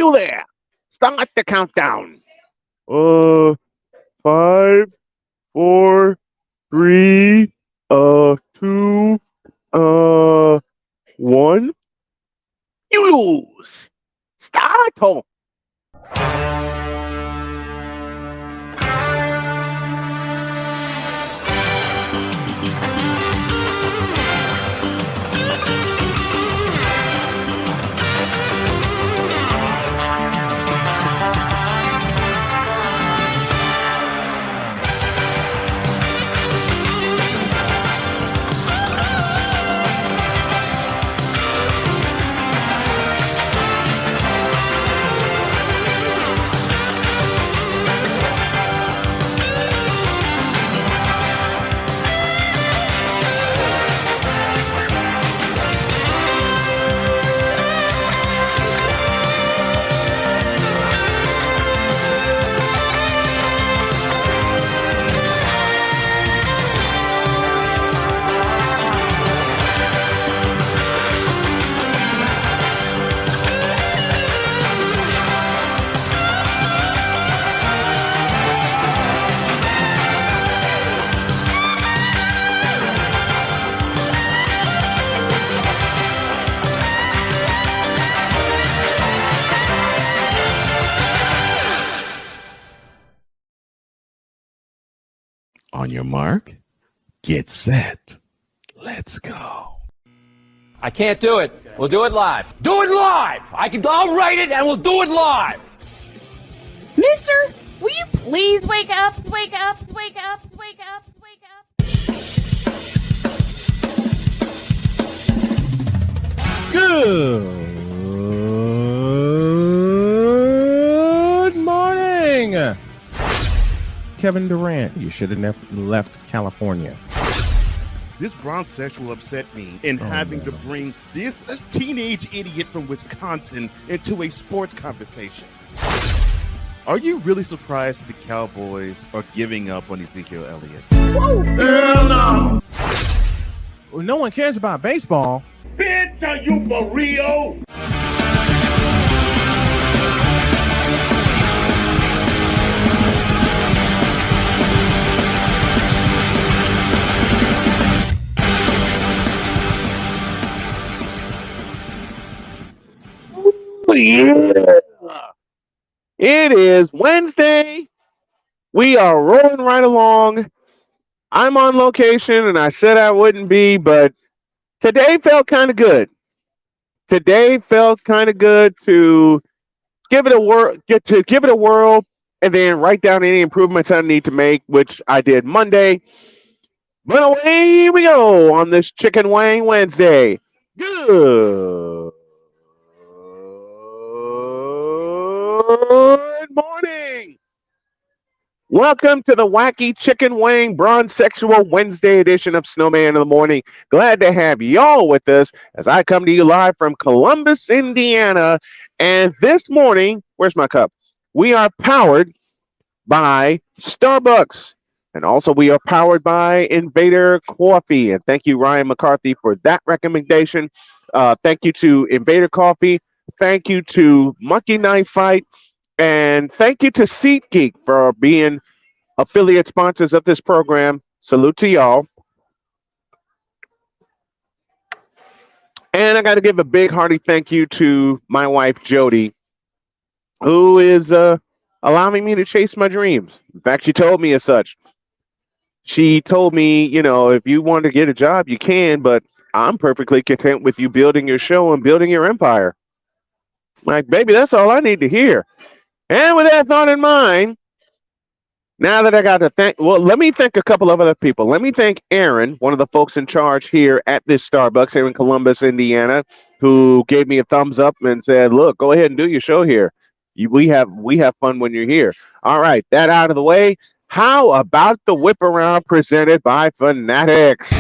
You there. Start the countdown. Uh, 5, 4, 3, 2, 1. You lose. Start. On your mark, get set. Let's go. I can't do it. We'll do it live. Do it live! I'll write it and we'll do it live! Mister, will you please wake up, wake up, wake up, wake up, wake up? Good morning. Kevin Durant, you should have left California. This bronsexual upset me in having to bring this teenage idiot from Wisconsin into a sports conversation. Are you really surprised the Cowboys are giving up on Ezekiel Elliott? Whoa. Hell no! Well, no one cares about baseball. Bitch, are you for real? Yeah. It is Wednesday. We are rolling right along. I'm on location, and I said I wouldn't be, but today felt kind of good. Today felt kind of good to give it a whirl, and then write down any improvements I need to make, which I did Monday. But away we go on this Chicken Wang Wednesday. Good morning. Welcome to the Wacky Chicken Wang Bronze-Sexual Wednesday edition of Snowman in the Morning. Glad to have y'all with us as I come to you live from Columbus, Indiana. And this morning, where's my cup? We are powered by Starbucks. And also we are powered by Invader Coffee. And thank you, Ryan McCarthy, for that recommendation. Thank you to Invader Coffee. Thank you to Monkey Knife Fight. And thank you to SeatGeek for being affiliate sponsors of this program. Salute to y'all. And I got to give a big hearty thank you to my wife, Jody, who is allowing me to chase my dreams. In fact, she told me as such. She told me, if you want to get a job, you can, but I'm perfectly content with you building your show and building your empire. Like, baby, that's all I need to hear. And with that thought in mind, now that I got to let me thank a couple of other people. Let me thank Aaron, one of the folks in charge here at this Starbucks here in Columbus, Indiana, who gave me a thumbs up and said, look, go ahead and do your show here. We have fun when you're here. All right, that out of the way. How about the whip around presented by Fanatics?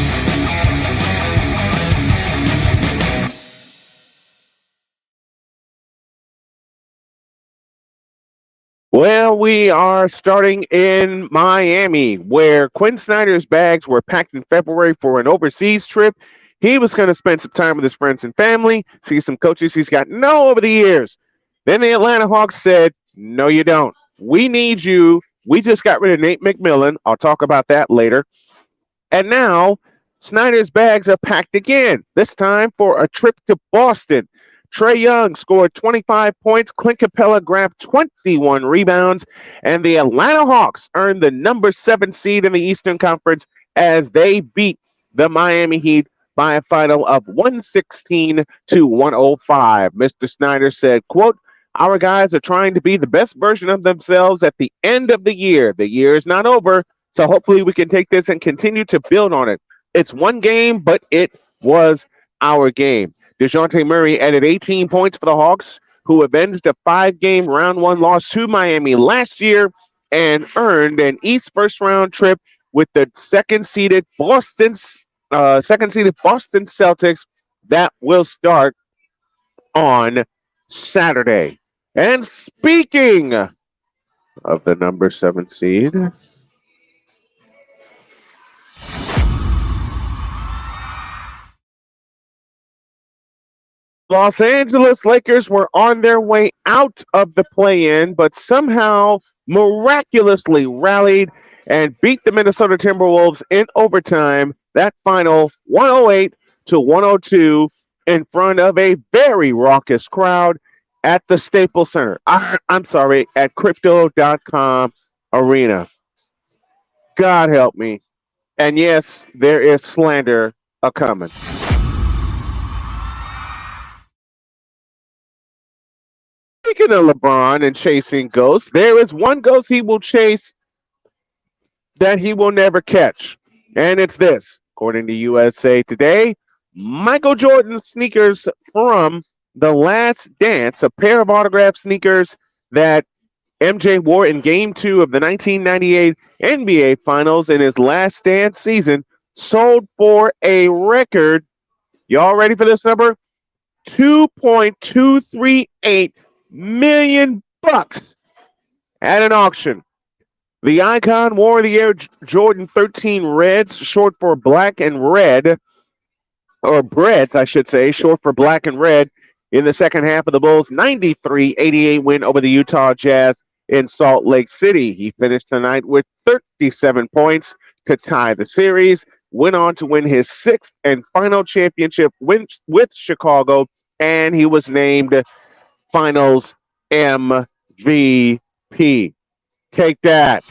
Well, we are starting in Miami, where Quinn Snyder's bags were packed in February for an overseas trip. He was going to spend some time with his friends and family, see some coaches he's gotten to know over the years. Then the Atlanta Hawks said, no, you don't. We need you. We just got rid of Nate McMillan. I'll talk about that later. And now Snyder's bags are packed again, this time for a trip to Boston. Trey Young scored 25 points, Clint Capella grabbed 21 rebounds, and the Atlanta Hawks earned the number 7 seed in the Eastern Conference as they beat the Miami Heat by a final of 116 to 105. Mr. Snyder said, quote, our guys are trying to be the best version of themselves at the end of the year. The year is not over, so hopefully we can take this and continue to build on it. It's one game, but it was our game. DeJounte Murray added 18 points for the Hawks, who avenged a 5-game round one loss to Miami last year and earned an East first round trip with the second seeded Boston Celtics that will start on Saturday. And speaking of the number 7 seed, Los Angeles Lakers were on their way out of the play-in, but somehow miraculously rallied and beat the Minnesota Timberwolves in overtime. That final 108 to 102 in front of a very raucous crowd at the Staples Center. I'm sorry, at Crypto.com Arena. God help me. And yes, there is slander a coming. Speaking of LeBron and chasing ghosts, there is one ghost he will chase that he will never catch. And it's this. According to USA Today, Michael Jordan sneakers from The Last Dance, a pair of autographed sneakers that MJ wore in Game 2 of the 1998 NBA Finals in his Last Dance season, sold for a record, y'all ready for this number? $2.238 million at an auction. The icon wore the Air Jordan 13 Reds, short for black and red, or Breads, I should say, short for black and red, in the second half of the Bulls' 93-88 win over the Utah Jazz in Salt Lake City. He finished tonight with 37 points to tie the series, went on to win his 6th and final championship with Chicago, and he was named Finals MVP. Take that.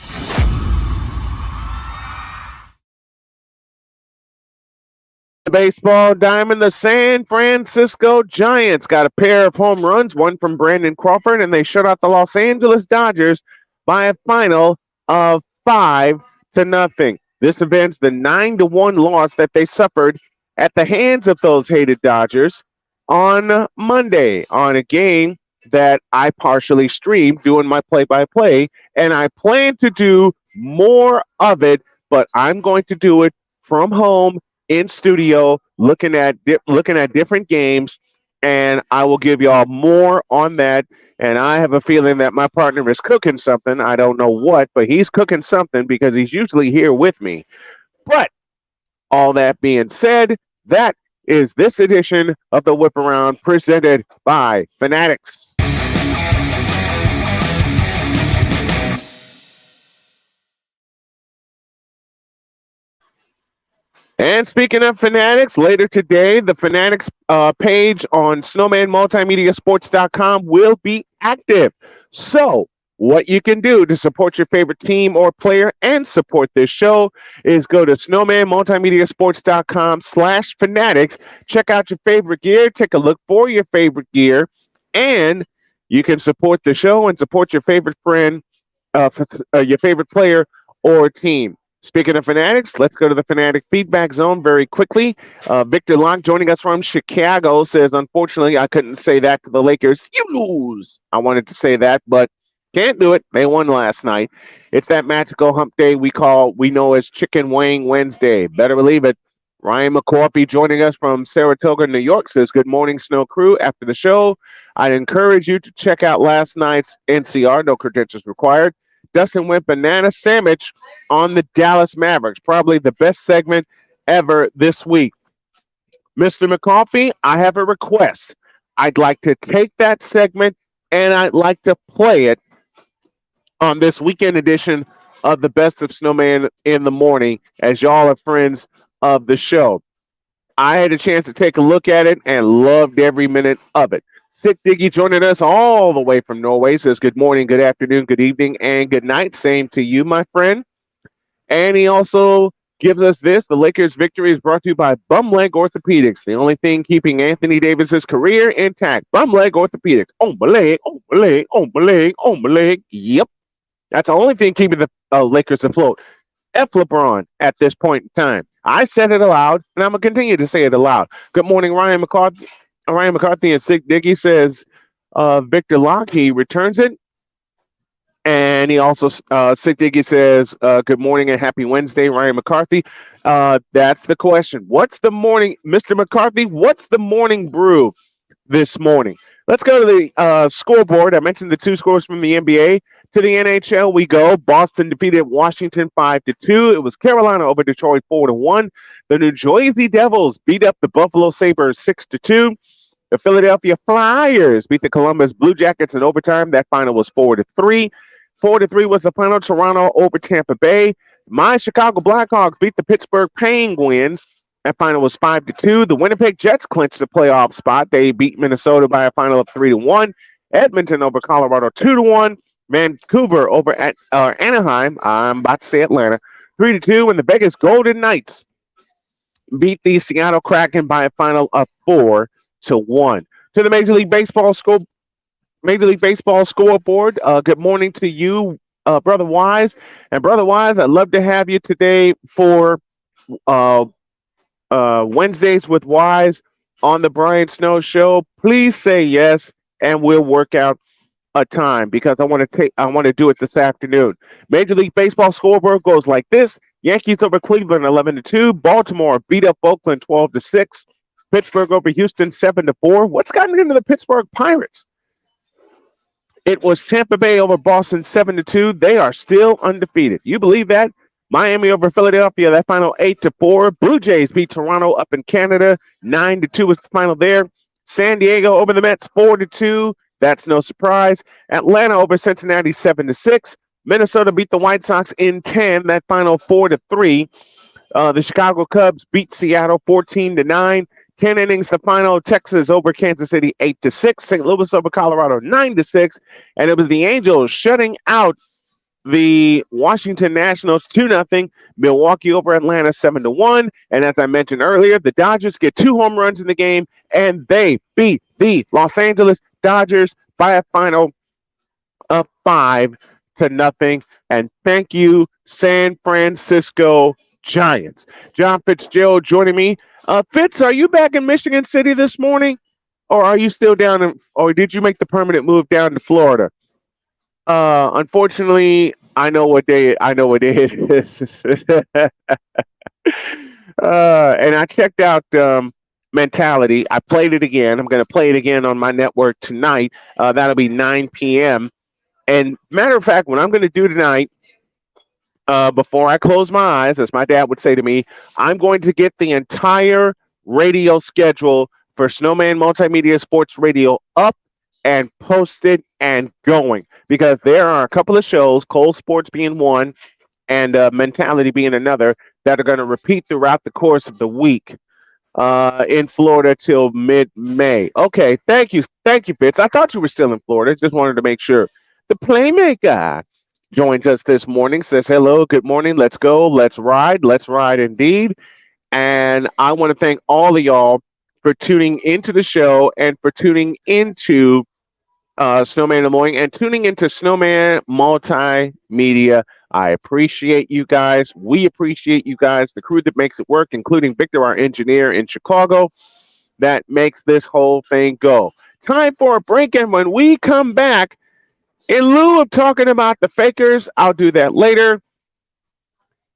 The baseball diamond, the San Francisco Giants got a pair of home runs, one from Brandon Crawford, and they shut out the Los Angeles Dodgers by a final of 5-0. This avenged the 9-1 loss that they suffered at the hands of those hated Dodgers on Monday on a game that I partially streamed doing my play-by-play, and I plan to do more of it, but I'm going to do it from home in studio, looking at different games, and I will give y'all more on that. And I have a feeling that my partner is cooking something. I don't know what, but he's cooking something because he's usually here with me. But all that being said, that is this edition of the Whip Around presented by Fanatics. And speaking of Fanatics, later today, the Fanatics page on snowmanmultimediasports.com will be active. So what you can do to support your favorite team or player and support this show is go to snowmanmultimediasports.com/fanatics. Check out your favorite gear. Take a look for your favorite gear. And you can support the show and support your favorite friend, your favorite player or team. Speaking of Fanatics, let's go to the Fanatic feedback zone very quickly. Victor Locke joining us from Chicago says, unfortunately, I couldn't say that to the Lakers. You lose. I wanted to say that, but can't do it. They won last night. It's that magical hump day we know as Chicken Wing Wednesday. Better believe it. Ryan McCorpy joining us from Saratoga, New York says, good morning, Snow Crew. After the show, I'd encourage you to check out last night's NCR, no credentials required. Dustin went banana sandwich on the Dallas Mavericks. Probably the best segment ever this week. Mr. McCoffey, I have a request. I'd like to take that segment and I'd like to play it on this weekend edition of the Best of Snowman in the Morning, as y'all are friends of the show. I had a chance to take a look at it and loved every minute of it. Sick Diggy joining us all the way from Norway says good morning, good afternoon, good evening, and good night. Same to you, my friend. And he also gives us this. The Lakers' victory is brought to you by Bumleg Orthopedics, the only thing keeping Anthony Davis's career intact. Bumleg Orthopedics. On my leg, on my leg, on my leg, on my leg. Yep. That's the only thing keeping the Lakers afloat. F LeBron at this point in time. I said it aloud, and I'm going to continue to say it aloud. Good morning, Ryan McCarthy. Ryan McCarthy and Sick Diggy says Victor Locke, he returns it. And he also, Sick Diggy says, good morning and happy Wednesday, Ryan McCarthy. That's the question. What's the morning, Mr. McCarthy, what's the morning brew this morning? Let's go to the scoreboard. I mentioned the two scores from the NBA. To the NHL we go. Boston defeated Washington 5-2. It was Carolina over Detroit 4-1. The New Jersey Devils beat up the Buffalo Sabres 6-2. The Philadelphia Flyers beat the Columbus Blue Jackets in overtime. That final was 4-3. 4-3 was the final. Toronto over Tampa Bay. My Chicago Blackhawks beat the Pittsburgh Penguins. That final was 5-2. The Winnipeg Jets clinched the playoff spot. They beat Minnesota by a final of 3-1. Edmonton over Colorado 2-1. Vancouver over at Anaheim. I'm about to say Atlanta 3-2. And the Vegas Golden Knights beat the Seattle Kraken by a final of 4-1. To the Major League Baseball scoreboard. Good morning to you, Brother Wise. And Brother Wise, I'd love to have you today for Wednesdays with Wise on the Brian Snow Show. Please say yes, and we'll work out a time because I want to do it this afternoon. Major League Baseball scoreboard goes like this: Yankees over Cleveland 11-2. Baltimore beat up Oakland 12-6. Pittsburgh over Houston 7-4. What's gotten into the Pittsburgh Pirates? It was Tampa Bay over Boston 7-2. They are still undefeated. You believe that? Miami over Philadelphia, that final 8-4. Blue Jays beat Toronto up in Canada 9-2 was the final there. San Diego over the Mets 4-2. That's no surprise. Atlanta over Cincinnati 7-6. Minnesota beat the White Sox in 10. That final 4-3. The Chicago Cubs beat Seattle 14-9. 10 innings, the final. Texas over Kansas City 8-6. St. Louis over Colorado 9-6. And it was the Angels shutting out the Washington Nationals 2-0. Milwaukee over Atlanta 7-1. And as I mentioned earlier, the Dodgers get 2 home runs in the game, and they beat the Los Angeles Dodgers by a final of 5-0. And thank you, San Francisco Giants. John Fitzgerald joining me. Fitz, are you back in Michigan City this morning, or are you still down or did you make the permanent move down to Florida? Unfortunately, I know what day it is. And I checked out Mentality. I played it again. I'm going to play it again on my network tonight. That'll be 9 p.m. And matter of fact, what I'm going to do tonight, before I close my eyes, as my dad would say to me, I'm going to get the entire radio schedule for Snowman Multimedia Sports Radio up and posted and going, because there are a couple of shows, Cold Sports being one and Mentality being another, that are going to repeat throughout the course of the week in Florida till mid-May. Okay, thank you, Fitz. I thought you were still in Florida. Just wanted to make sure. The Playmaker joins us this morning, says hello, good morning, let's go, let's ride indeed. And I want to thank all of y'all for tuning into the show and for tuning into Snowman in the Morning and tuning into Snowman Multimedia. I appreciate you guys. We appreciate you guys, the crew that makes it work, including Victor, our engineer in Chicago, that makes this whole thing go. Time for a break, and when we come back, in lieu of talking about the Fakers, I'll do that later.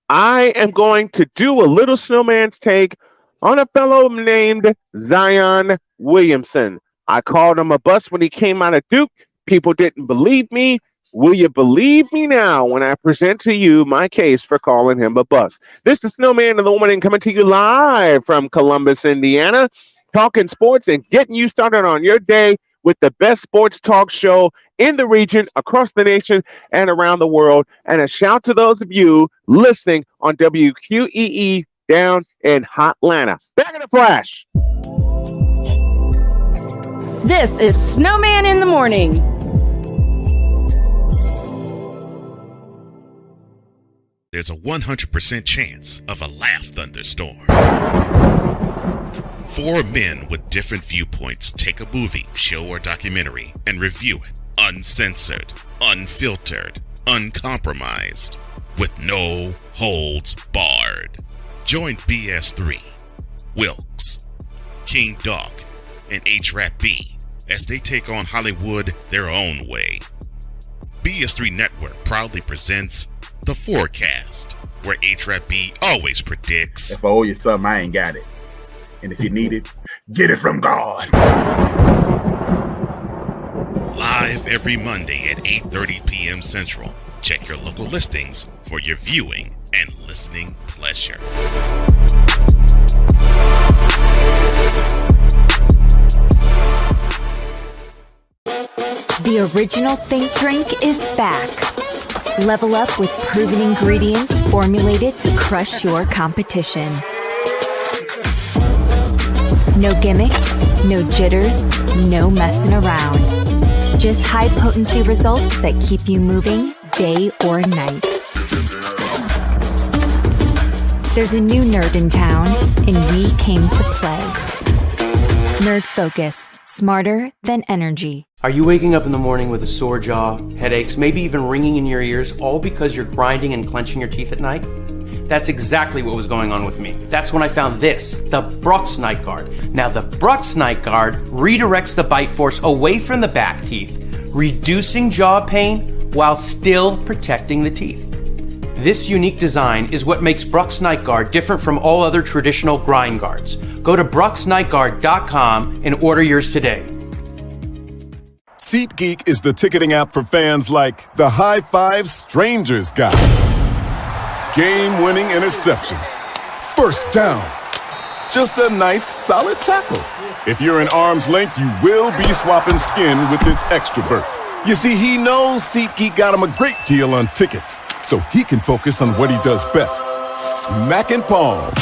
I am going to do a little Snowman's take on a fellow named Zion Williamson. I called him a bust when he came out of Duke. People didn't believe me. Will you believe me now when I present to you my case for calling him a bust? This is Snowman in the Morning coming to you live from Columbus, Indiana, talking sports and getting you started on your day with the best sports talk show in the region, across the nation, and around the world. And a shout to those of you listening on WQEE down in Hotlanta. Back in a flash. This is Snowman in the Morning. There's a 100% chance of a laugh thunderstorm. Four men with different viewpoints take a movie, show, or documentary and review it uncensored, unfiltered, uncompromised, with no holds barred. Join BS3, Wilkes, King Doc, and H-Rap B as they take on Hollywood their own way. BS3 Network proudly presents The Forecast, where H-Rap B always predicts, if I owe you something, I ain't got it. And if you need it, get it from God. live every Monday at 8:30 p.m. Central. Check your local listings for your viewing and listening pleasure. The original Think Drink is back. Level up with proven ingredients formulated to crush your competition. No gimmicks, no jitters, no messing around. Just high-potency results that keep you moving day or night. There's a new nerd in town, and we came to play. Nerd Focus. Smarter than energy. Are you waking up in the morning with a sore jaw, headaches, maybe even ringing in your ears, all because you're grinding and clenching your teeth at night? That's exactly what was going on with me. That's when I found this, the Brux Night Guard. Now, the Brux Night Guard redirects the bite force away from the back teeth, reducing jaw pain while still protecting the teeth. This unique design is what makes Brux Night Guard different from all other traditional grind guards. Go to BruxNightGuard.com and order yours today. SeatGeek is the ticketing app for fans like the High Five Strangers guy. Game-winning interception. First down. Just a nice, solid tackle. If you're in arm's length, you will be swapping skin with this extrovert. You see, he knows SeatGeek got him a great deal on tickets, so he can focus on what he does best, smacking palms.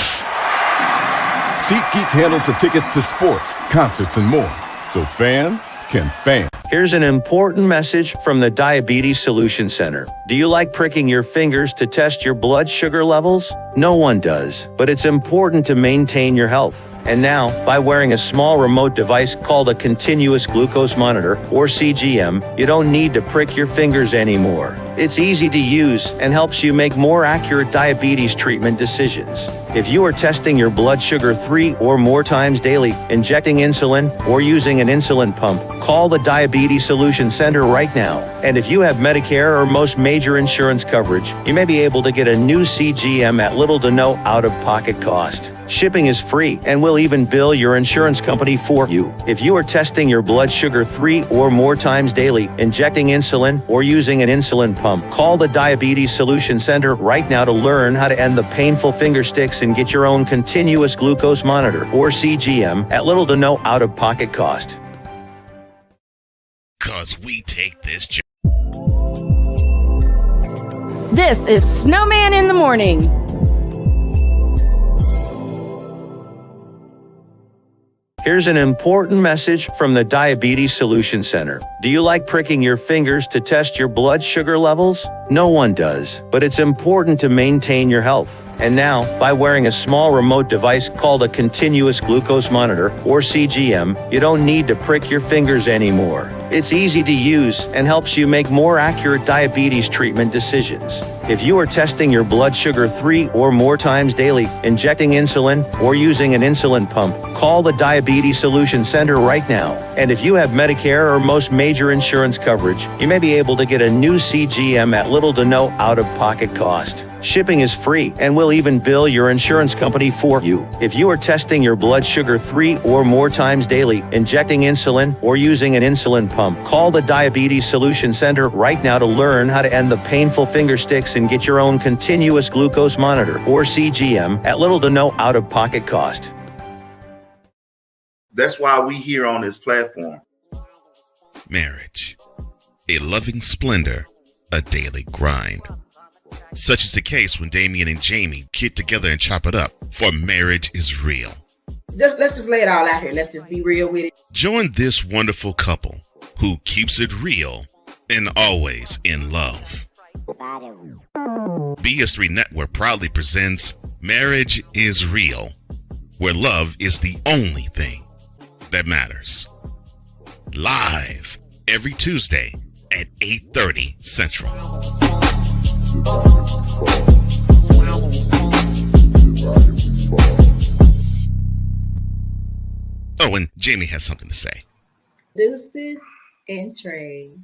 SeatGeek handles the tickets to sports, concerts, and more, so fans can fan. Here's an important message from the Diabetes Solution Center. Do you like pricking your fingers to test your blood sugar levels? No one does, but it's important to maintain your health. And now, by wearing a small remote device called a continuous glucose monitor, or CGM, you don't need to prick your fingers anymore. It's easy to use and helps you make more accurate diabetes treatment decisions. If you are testing your blood sugar 3 or more times daily, injecting insulin, or using an insulin pump, call the Diabetes Solution Center right now. And if you have Medicare or most major insurance coverage, you may be able to get a new CGM at little to no out-of-pocket cost. Shipping is free, and we'll even bill your insurance company for you. If you are testing your blood sugar 3 or more times daily, injecting insulin, or using an insulin pump, call the Diabetes Solution Center right now to learn how to end the painful finger sticks and get your own continuous glucose monitor, or CGM, at little to no out-of-pocket cost. 'Cause we take this job. This is Snowman in the Morning. Here's an important message from the Diabetes Solution Center. Do you like pricking your fingers to test your blood sugar levels? No one does, but it's important to maintain your health. And now, by wearing a small remote device called a continuous glucose monitor, or CGM, you don't need to prick your fingers anymore. It's easy to use and helps you make more accurate diabetes treatment decisions. If you are testing your blood sugar 3 or more times daily, injecting insulin, or using an insulin pump, call the Diabetes Solution Center right now. And if you have Medicare or most major insurance coverage, you may be able to get a new CGM at little to no out-of-pocket cost. Shipping is free, and we'll even bill your insurance company for you. If you are testing your blood sugar 3 or more times daily, injecting insulin, or using an insulin pump, call the Diabetes Solution Center right now to learn how to end the painful finger sticks and get your own continuous glucose monitor, or CGM, at little to no out-of-pocket cost. That's why we here on this platform. Marriage. A loving splendor, a daily grind. Such is the case when Damien and Jamie get together and chop it up, for marriage is real. Let's just lay it all out here. Let's just be real with it. Join this wonderful couple who keeps it real and always in love. BS3 Network proudly presents Marriage is Real, where love is the only thing that matters. Live every Tuesday at 8:30 Central. Oh, and Jamie has something to say. Deuces and trays.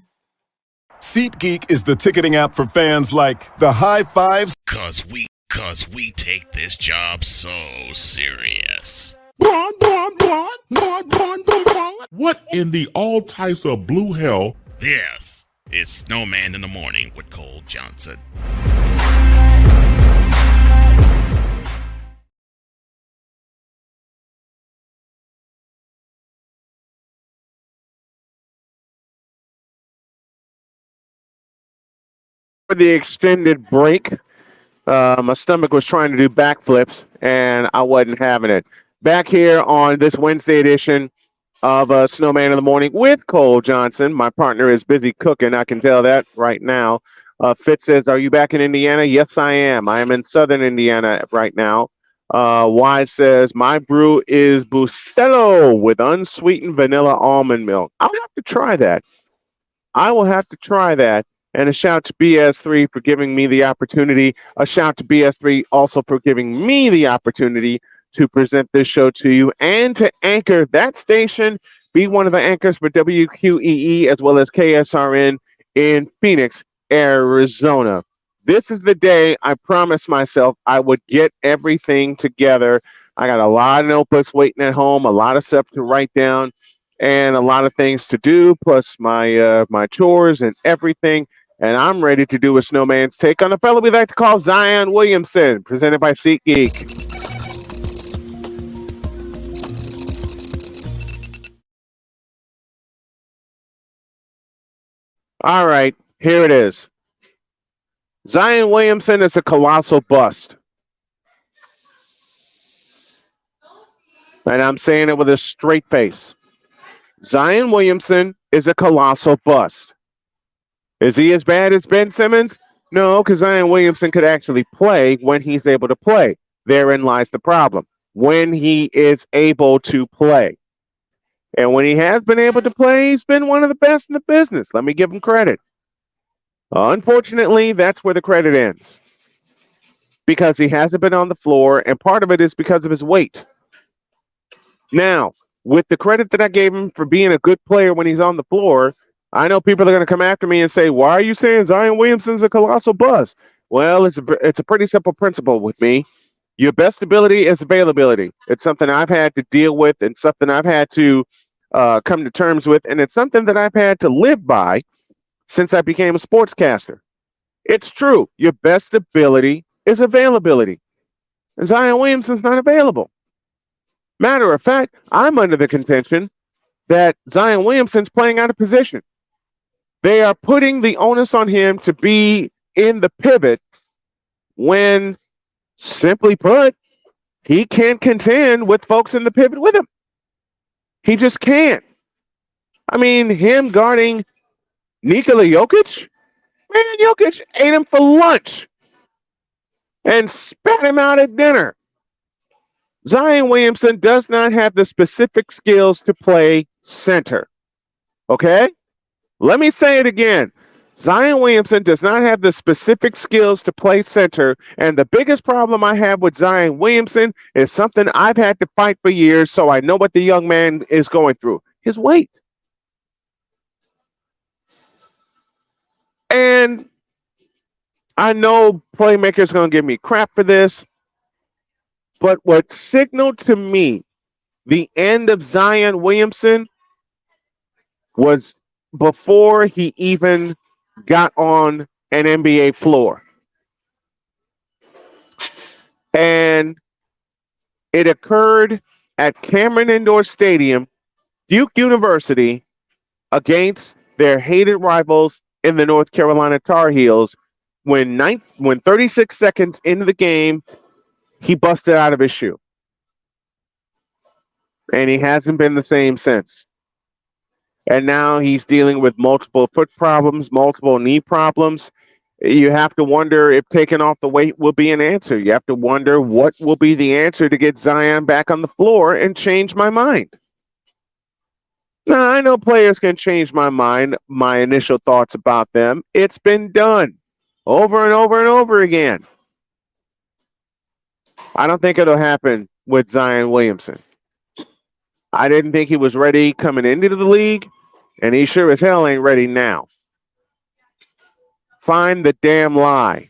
SeatGeek is the ticketing app for fans like the high fives. Cause we take this job so serious. What in the all types of blue hell? Yes, it's Snowman in the Morning with Cole Johnson. For the extended break, my stomach was trying to do backflips, and I wasn't having it. Back here on this Wednesday edition of Snowman in the Morning with Cole Johnson. My partner is busy cooking. I can tell that right now. Fitz says, "Are you back in Indiana?" Yes, I am. I am in southern Indiana right now. Wise says, "My brew is Bustelo with unsweetened vanilla almond milk." I'll have to try that. I will have to try that. And a shout to BS3 for giving me the opportunity. A shout to BS3 also for giving me the opportunity to present this show to you and to anchor that station, be one of the anchors for WQEE as well as KSRN in Phoenix, Arizona. This is the day I promised myself I would get everything together. I got a lot of notebooks waiting at home, a lot of stuff to write down, and a lot of things to do, plus my my chores and everything. And I'm ready to do a Snowman's take on a fellow we like to call Zion Williamson, presented by SeatGeek. All right, here it is. Zion Williamson is a colossal bust. And I'm saying it with a straight face. Zion Williamson is a colossal bust. Is he as bad as Ben Simmons? No, because Zion Williamson could actually play when he's able to play. Therein lies the problem. When he is able to play. And when he has been able to play, he's been one of the best in the business. Let me give him credit. Unfortunately, that's where the credit ends. Because he hasn't been on the floor, and part of it is because of his weight. Now, with the credit that I gave him for being a good player when he's on the floor, I know people are going to come after me and say, "Why are you saying Zion Williamson's a colossal bust?" Well, it's a pretty simple principle with me. Your best ability is availability. It's something I've had to deal with and something I've had to come to terms with, and it's something that I've had to live by since I became a sportscaster. It's true. Your best ability is availability. And Zion Williamson's not available. Matter of fact, I'm under the contention that Zion Williamson's playing out of position. They are putting the onus on him to be in the pivot when, simply put, he can't contend with folks in the pivot with him. He just can't. I mean, him guarding Nikola Jokic? Man, Jokic ate him for lunch and spat him out at dinner. Zion Williamson does not have the specific skills to play center. Okay? Let me say it again. Zion Williamson does not have the specific skills to play center, and the biggest problem I have with Zion Williamson is something I've had to fight for years, so I know what the young man is going through. His weight. And I know Playmaker's going to give me crap for this, but what signaled to me the end of Zion Williamson was before he even got on an NBA floor. And it occurred at Cameron Indoor Stadium, Duke University, against their hated rivals in the North Carolina Tar Heels when 36 seconds into the game, he busted out of his shoe. And he hasn't been the same since. And now he's dealing with multiple foot problems, multiple knee problems. You have to wonder if taking off the weight will be an answer. You have to wonder what will be the answer to get Zion back on the floor and change my mind. Now, I know players can change my mind, my initial thoughts about them. It's been done over and over and over again. I don't think it'll happen with Zion Williamson. I didn't think he was ready coming into the league, and he sure as hell ain't ready now. Find the damn lie.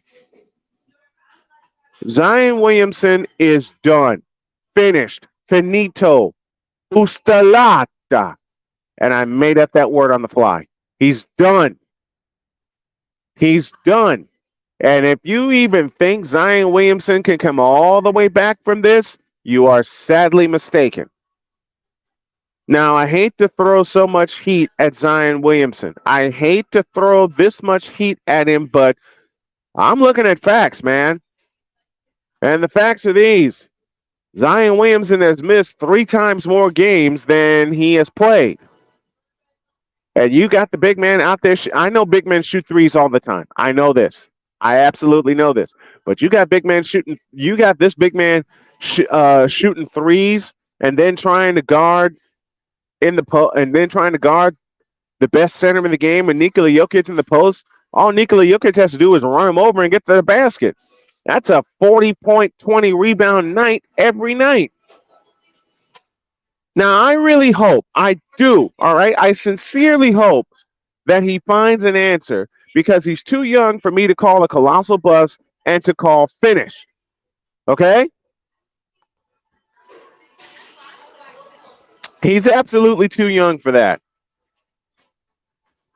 Zion Williamson is done, finished, finito, ustalata. And I made up that word on the fly. He's done. He's done. And if you even think Zion Williamson can come all the way back from this, you are sadly mistaken. Now, I hate to throw so much heat at Zion Williamson. I hate to throw this much heat at him, but I'm looking at facts, man. And the facts are these. Zion Williamson has missed 3 times more games than he has played. And you got the big man out there. I know big men shoot threes all the time. I know this. I absolutely know this. But you got big man shooting. You got this big man shooting threes and then trying to guard and then trying to guard the best center in the game and Nikola Jokic in the post. All Nikola Jokic has to do is run him over and get to the basket. That's a 40-point, 20 rebound night every night. Now, I really hope, I do, all right? I sincerely hope that he finds an answer because he's too young for me to call a colossal bust and to call finish. Okay? He's absolutely too young for that.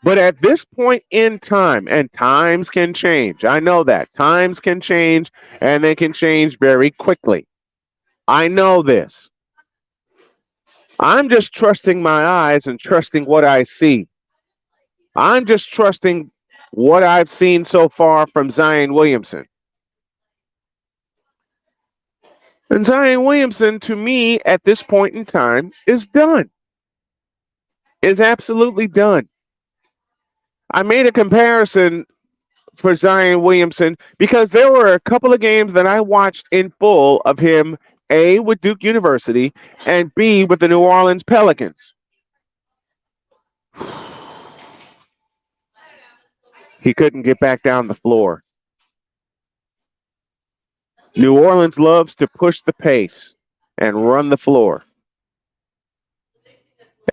But at this point in time, and times can change, I know that. Times can change, and they can change very quickly. I know this. I'm just trusting my eyes and trusting what I see. I'm just trusting what I've seen so far from Zion Williamson. And Zion Williamson, to me, at this point in time, is done. Is absolutely done. I made a comparison for Zion Williamson because there were a couple of games that I watched in full of him, A, with Duke University, and B, with the New Orleans Pelicans. He couldn't get back down the floor. New Orleans loves to push the pace and run the floor.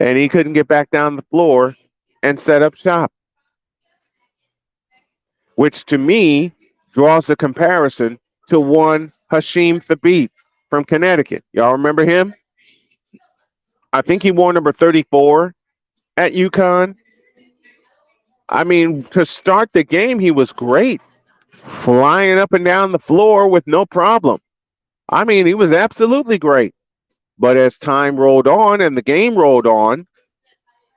And he couldn't get back down the floor and set up shop. Which to me draws a comparison to one Hashim Thabit from Connecticut. Y'all remember him? I think he wore number 34 at UConn. I mean, to start the game, he was great. Flying up and down the floor with no problem. I mean, he was absolutely great. But as time rolled on and the game rolled on,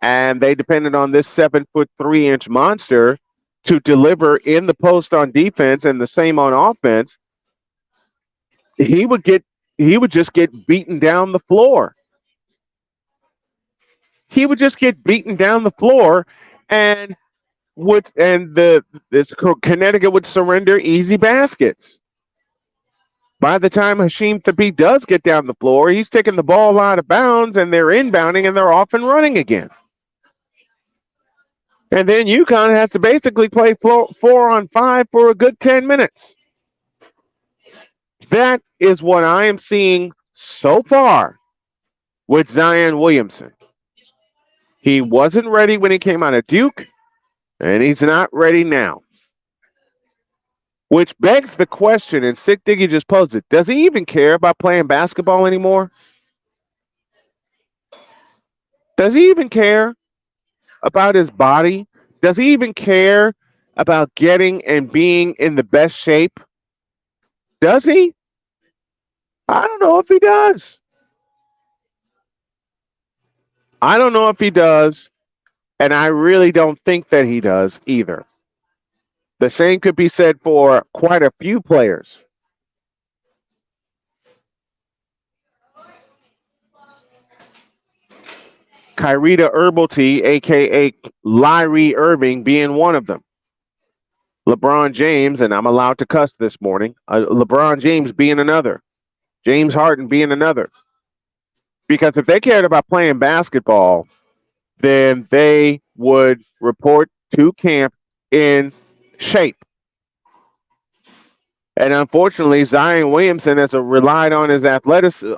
and they depended on this 7'3" monster to deliver in the post on defense and the same on offense, he would just get beaten down the floor. He would just get beaten down the floor, and Connecticut would surrender easy baskets. By the time Hashim Thabit does get down the floor, he's taking the ball out of bounds, and they're inbounding, and they're off and running again. And then UConn has to basically play 4-on-5 for a good 10 minutes. That is what I am seeing so far with Zion Williamson. He wasn't ready when he came out of Duke, and he's not ready now. Which begs the question, and Sick Diggy just posed it, does he even care about playing basketball anymore? Does he even care about his body? Does he even care about getting and being in the best shape? Does he? I don't know if he does. I don't know if he does. And I really don't think that he does either. The same could be said for quite a few players. Kyrita Herbalty, aka Lyrie Irving, being one of them. LeBron James, and I'm allowed to cuss this morning. LeBron James being another. James Harden being another. Because if they cared about playing basketball, then they would report to camp in shape. And unfortunately, Zion Williamson has relied on his athleticism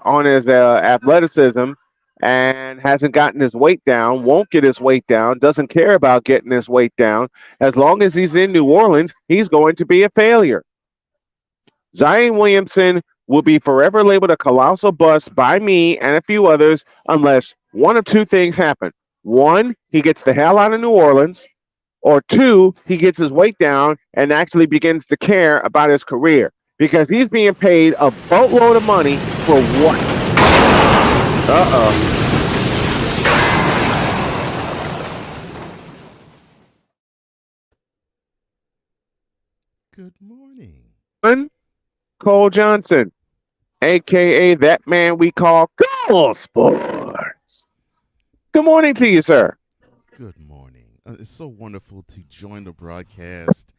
and hasn't gotten his weight down, won't get his weight down, doesn't care about getting his weight down. As long as he's in New Orleans, he's going to be a failure. Zion Williamson will be forever labeled a colossal bust by me and a few others unless one of two things happen. One, he gets the hell out of New Orleans, or two, he gets his weight down and actually begins to care about his career because he's being paid a boatload of money for what? Uh-oh. Good morning. Cole Johnson, a.k.a. that man we call Cole Sports. Good morning to you, sir. Good morning. It's so wonderful to join the broadcast,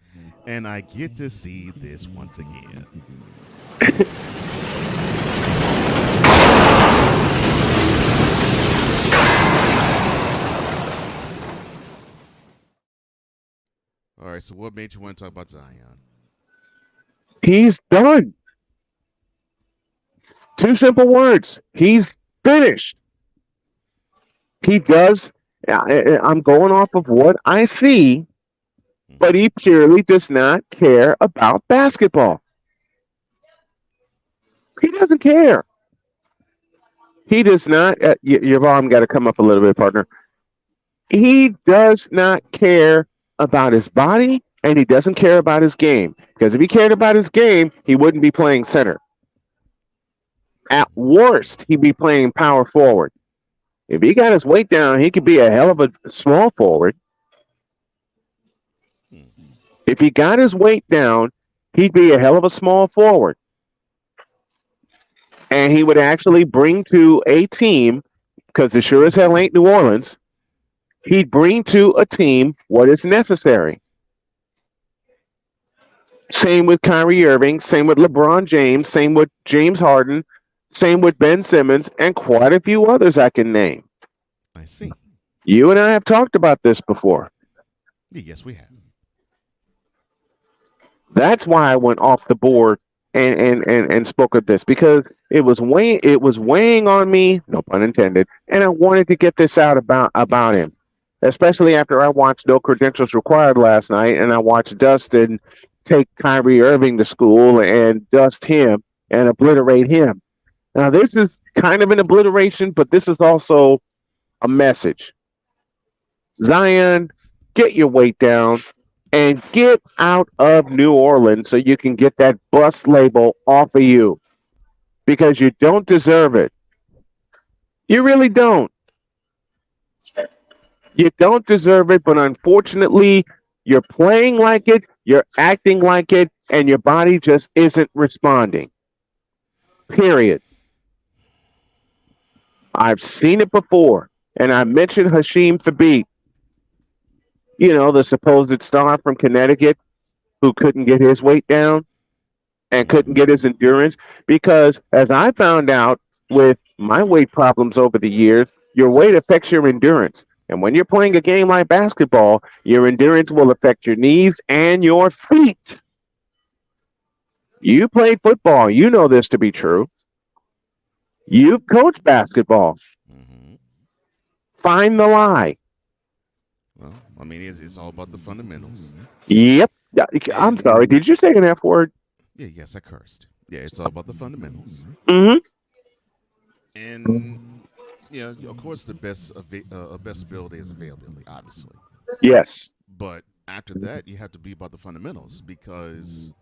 and I get to see this once again. All right, so what made you want to talk about Zion? He's done. Two simple words. He's finished. He does. I'm going off of what I see, but he purely does not care about basketball. He doesn't care. He does not. Your volume got to come up a little bit, partner. He does not care about his body, and he doesn't care about his game. Because if he cared about his game, he wouldn't be playing center. At worst, he'd be playing power forward. If he got his weight down, he could be a hell of a small forward. If he got his weight down, he'd be a hell of a small forward. And he would actually bring to a team, because it sure as hell ain't New Orleans, he'd bring to a team what is necessary. Same with Kyrie Irving, same with LeBron James, same with James Harden, same with Ben Simmons, and quite a few others I can name. I see. You and I have talked about this before. Yes, we have. That's why I went off the board and spoke of this, because it was weighing on me, no pun intended, and I wanted to get this out about him. Especially after I watched No Credentials Required last night, and I watched Dustin take Kyrie Irving to school and dust him and obliterate him. Now, this is kind of an obliteration, but this is also a message. Zion, get your weight down and get out of New Orleans so you can get that bust label off of you, because you don't deserve it. You really don't. You don't deserve it, but unfortunately, you're playing like it, you're acting like it, and your body just isn't responding. Period. I've seen it before, and I mentioned Hashim Thabit, the supposed star from Connecticut who couldn't get his weight down and couldn't get his endurance, because as I found out with my weight problems over the years, your weight affects your endurance. And when you're playing a game like basketball, your endurance will affect your knees and your feet. You played football. You know this to be true. You've coached basketball. Find the lie. Well, I mean, it's all about the fundamentals. Yep. I'm sorry. Did you say an F word? Yeah, yes, I cursed. Yeah, it's all about the fundamentals. Mm-hmm. And yeah, of course, the best ability is availability, obviously. Yes. But after that, you have to be about the fundamentals, because.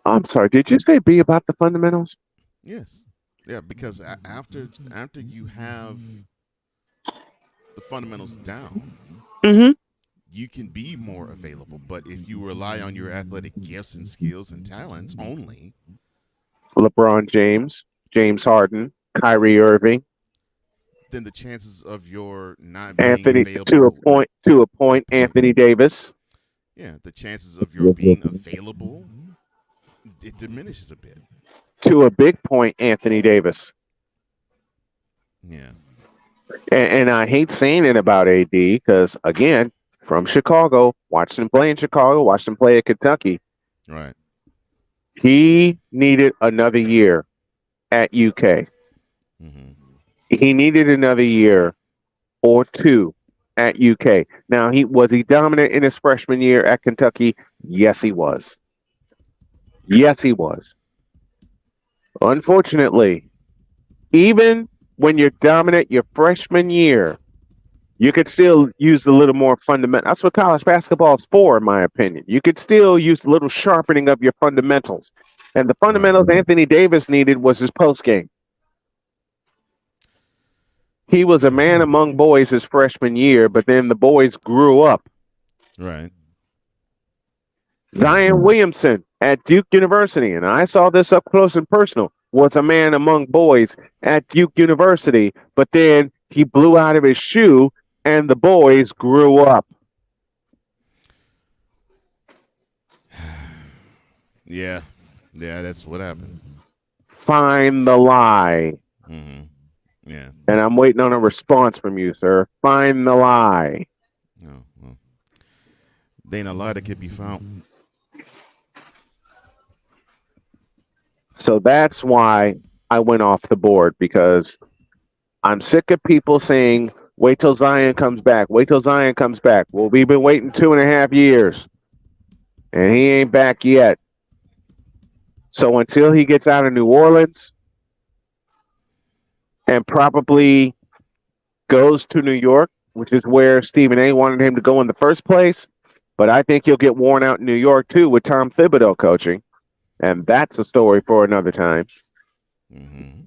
I'm sorry. Did you say be about the fundamentals? Yes. Yeah, because after you have the fundamentals down, Mm-hmm. you can be more available. But if you rely on your athletic gifts and skills and talents only, LeBron James, James Harden, Kyrie Irving, then the chances of your not being Anthony available, to a point, Anthony Davis. yeah, the chances of your being available, it diminishes a bit. To a big point, Anthony Davis. Yeah. And I hate saying it about AD because, again, from Chicago, watched him play in Chicago, watched him play at Kentucky. Right. He needed another year at UK. Mm-hmm. He needed another year or two at UK. Now, he dominant in his freshman year at Kentucky? Yes, he was. Yes, he was. Unfortunately, even when you're dominant your freshman year, you could still use a little more fundamental. That's what college basketball is for, in my opinion. You could still use a little sharpening of your fundamentals. And the fundamentals Anthony Davis needed was his post game. He was a man among boys his freshman year, but then the boys grew up. Right. Zion Williamson at Duke University, and I saw this up close and personal, was a man among boys at Duke University, but then he blew out of his shoe and the boys grew up. Yeah. Yeah, that's what happened. Find the lie. Mm-hmm. Yeah. And I'm waiting on a response from you, sir. Find the lie. No, well, there ain't a lie that can be found. So that's why I went off the board, because I'm sick of people saying, wait till Zion comes back. Wait till Zion comes back. Well, we've been waiting 2.5 years, and he ain't back yet. So until he gets out of New Orleans and probably goes to New York, which is where Stephen A. wanted him to go in the first place, but I think he'll get worn out in New York too with Tom Thibodeau coaching, and that's a story for another time. Mm-hmm.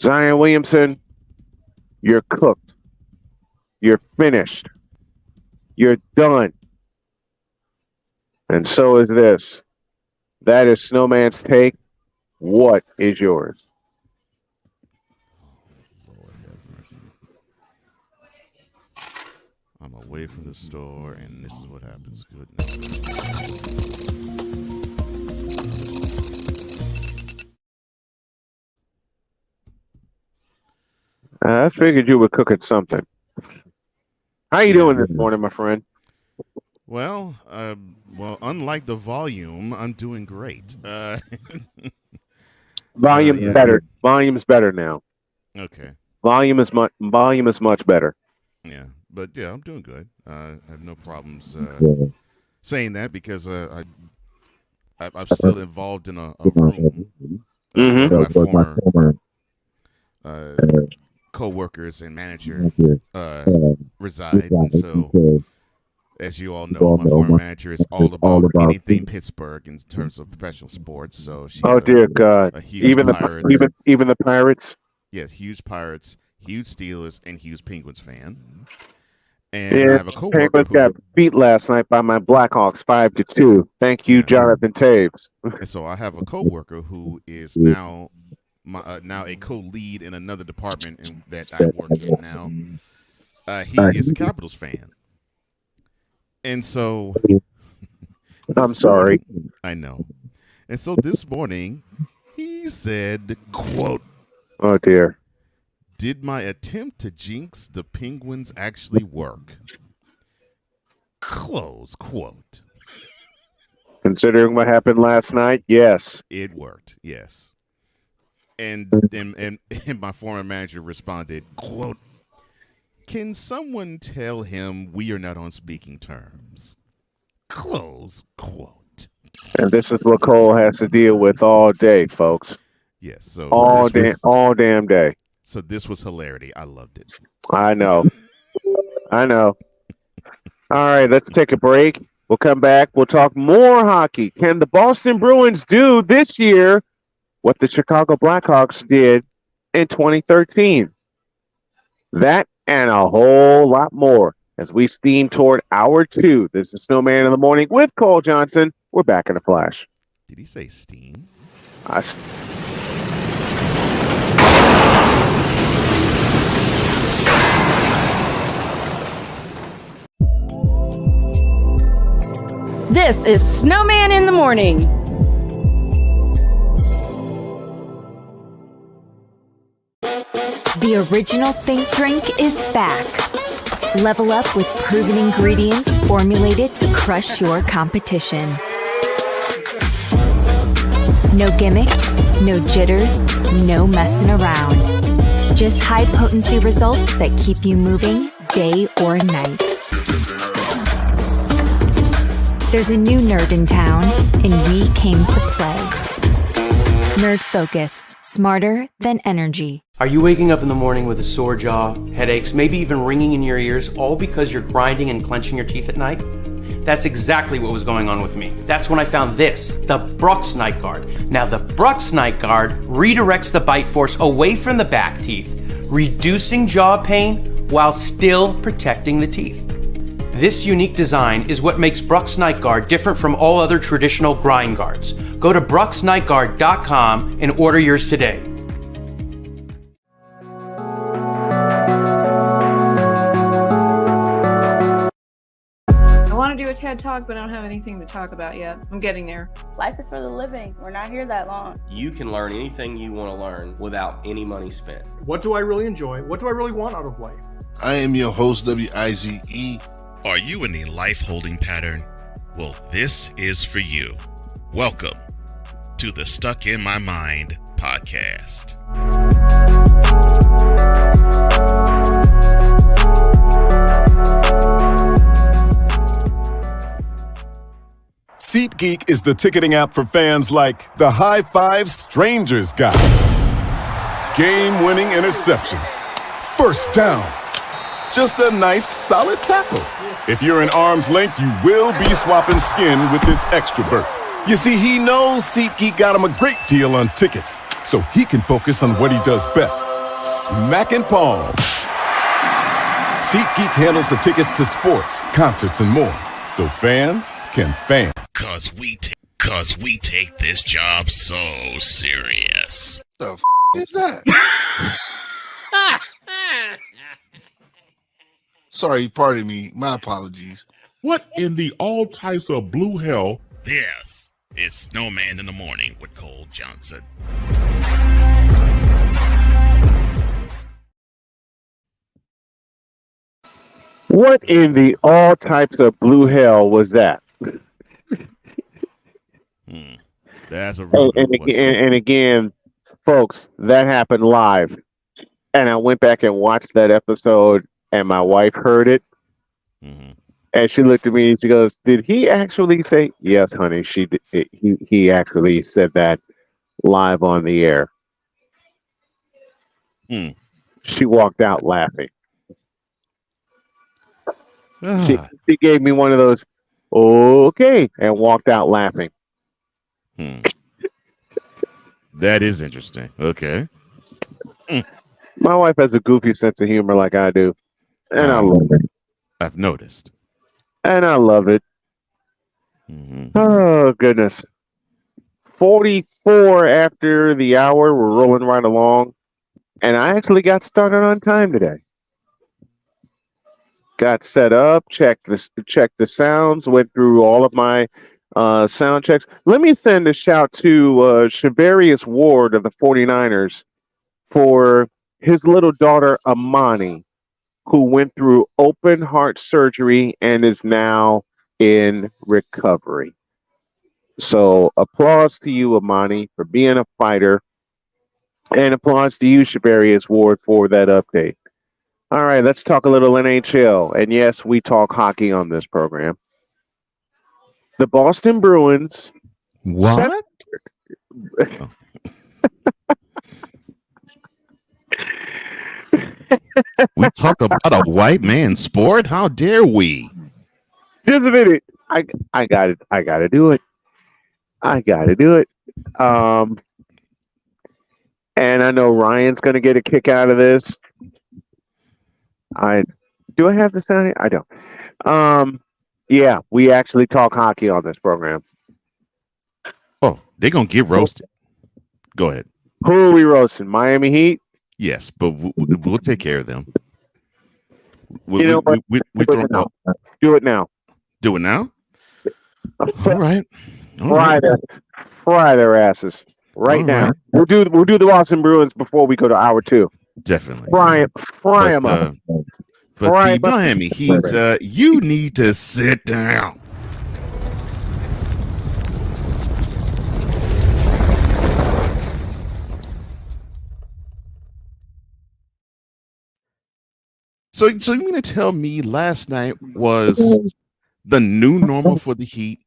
Zion Williamson, you're cooked. You're finished. You're done. And so is this. That is Snowman's take. What is yours? Lord have mercy. I'm away from the store, and this is what happens. Goodness. I figured you were cooking something. How you doing this morning, my friend? Well, unlike the volume, I'm doing great. Volume's better. Volume's better now. Okay. Volume is much better. Yeah, but yeah, I'm doing good. I have no problems saying that because I'm still involved in a room where my former co-workers and manager reside, and so as you all know, my former manager is all about anything Pittsburgh in terms of professional sports. So she's dear God, a huge Pirates, even the Pirates. Yes, huge Pirates, huge Steelers, and huge Penguins fan. And I have a coworker Penguins who got beat last night by my Blackhawks 5-2. Thank you, Jonathan Taves. And so I have a coworker who is now a co-lead in another department that I work in now. He is a Capitals fan. And so I'm sorry. I know. And so this morning he said, quote, "Oh dear. Did my attempt to jinx the Penguins actually work?" Close quote. Considering what happened last night, yes. It worked, yes. And my former manager responded, quote, "Can someone tell him we are not on speaking terms?" Close quote. And this is what Cole has to deal with all day, folks. Yes, so all damn day. So this was hilarity. I loved it. I know. I know. All right, let's take a break. We'll come back. We'll talk more hockey. Can the Boston Bruins do this year what the Chicago Blackhawks did in 2013? That and a whole lot more as we steam toward hour two. This is Snowman in the Morning with Cole Johnson. We're back in a flash. Did he say steam? This is Snowman in the Morning. The original Think Drink is back. Level up with proven ingredients formulated to crush your competition. No gimmicks, no jitters, no messing around. Just high potency results that keep you moving day or night. There's a new nerd in town, and we came to play. Nerd Focus, smarter than energy. Are you waking up in the morning with a sore jaw, headaches, maybe even ringing in your ears, all because you're grinding and clenching your teeth at night? That's exactly what was going on with me. That's when I found this, the Brooks Night Guard. Now, the Brooks Night Guard redirects the bite force away from the back teeth, reducing jaw pain while still protecting the teeth. This unique design is what makes Brooks Night Guard different from all other traditional grind guards. Go to brooksnightguard.com and order yours today. I want to do a TED Talk, but I don't have anything to talk about yet. I'm getting there. Life is for the living. We're not here that long. You can learn anything you want to learn without any money spent. What do I really enjoy? What do I really want out of life? I am your host, W-I-Z-E. Are you in a life-holding pattern? Well, this is for you. Welcome to the Stuck in My Mind podcast. SeatGeek is the ticketing app for fans like the High Five Strangers guy. Game-winning interception. First down. Just a nice, solid tackle. If you're in arm's length, you will be swapping skin with this extra berth. You see, he knows SeatGeek got him a great deal on tickets, so he can focus on what he does best, smacking palms. SeatGeek handles the tickets to sports, concerts, and more, so fans can fan. Cause we take this job so serious. The is that? Sorry, pardon me. My apologies. What in the all types of blue hell? This is Snowman in the Morning with Cole Johnson. What in the all types of blue hell was that? That's a real and again, folks, that happened live. And I went back and watched that episode, and my wife heard it. Mm-hmm. And she looked at me and she goes, "Did he actually say?" "Yes, honey. She did. He actually said that live on the air." She walked out laughing. She gave me one of those, "Okay," and walked out laughing. That is interesting. Okay. My wife has a goofy sense of humor like I do, and I love it. I've noticed. And I love it. Oh, goodness. 44 after the hour. We're rolling right along. And I actually got started on time today. Got set up, checked the sounds, went through all of my sound checks. Let me send a shout to Shavarius Ward of the 49ers for his little daughter, Amani, who went through open heart surgery and is now in recovery. So applause to you, Amani, for being a fighter. And applause to you, Shavarius Ward, for that update. All right, let's talk a little NHL. And yes, we talk hockey on this program. The Boston Bruins. What? We talk about a white man's sport? How dare we? Just a minute. I got it. I got to do it. And I know Ryan's going to get a kick out of this. I do I have the sound? I don't. Um, yeah, we actually talk hockey on this program. Oh, they're gonna get roasted. Go ahead. Who are we roasting? Miami Heat. Yes, but we'll take care of them. You know what? We Do throw it now. Do it now. do it now. All right, all Fry right, their, fry their asses right all now. right. We'll do the Boston Bruins before we go to hour two. Definitely. Fry But them up. but Fry the 'em up. Miami Heat, you need to sit down. So you mean to tell me last night was the new normal for the Heat?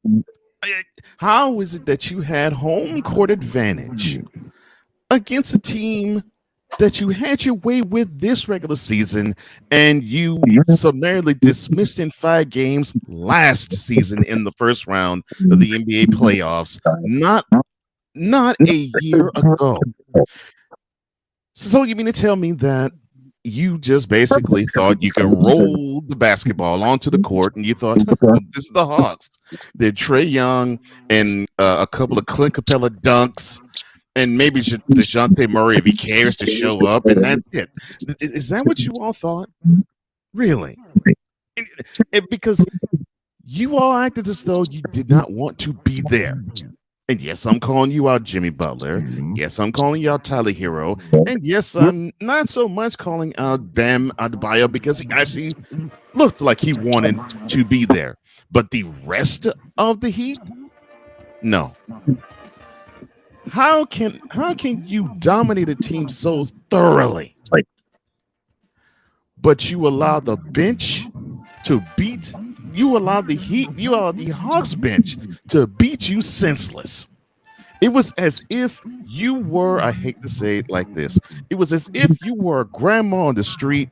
How is it that you had home court advantage against a team that you had your way with this regular season and you summarily dismissed in 5 games last season in the first round of the NBA playoffs, not a year ago? So you mean to tell me that you just basically thought you could roll the basketball onto the court and you thought, well, this is the Hawks. They're Trey Young and a couple of Clint Capella dunks and maybe DeJounte Murray if he cares to show up, and that's it. Is that what you all thought? Really? Because you all acted as though you did not want to be there. And yes, I'm calling you out, Jimmy Butler. Yes, I'm calling you out, Tyler Hero. And yes, I'm not so much calling out Bam Adebayo because he actually looked like he wanted to be there. But the rest of the Heat, no. How can you dominate a team so thoroughly, but you allow the bench to beat you? Allow the Heat, you allow the Hawks bench to beat you senseless. It was as if you were, I hate to say it like this, it was as if you were a grandma on the street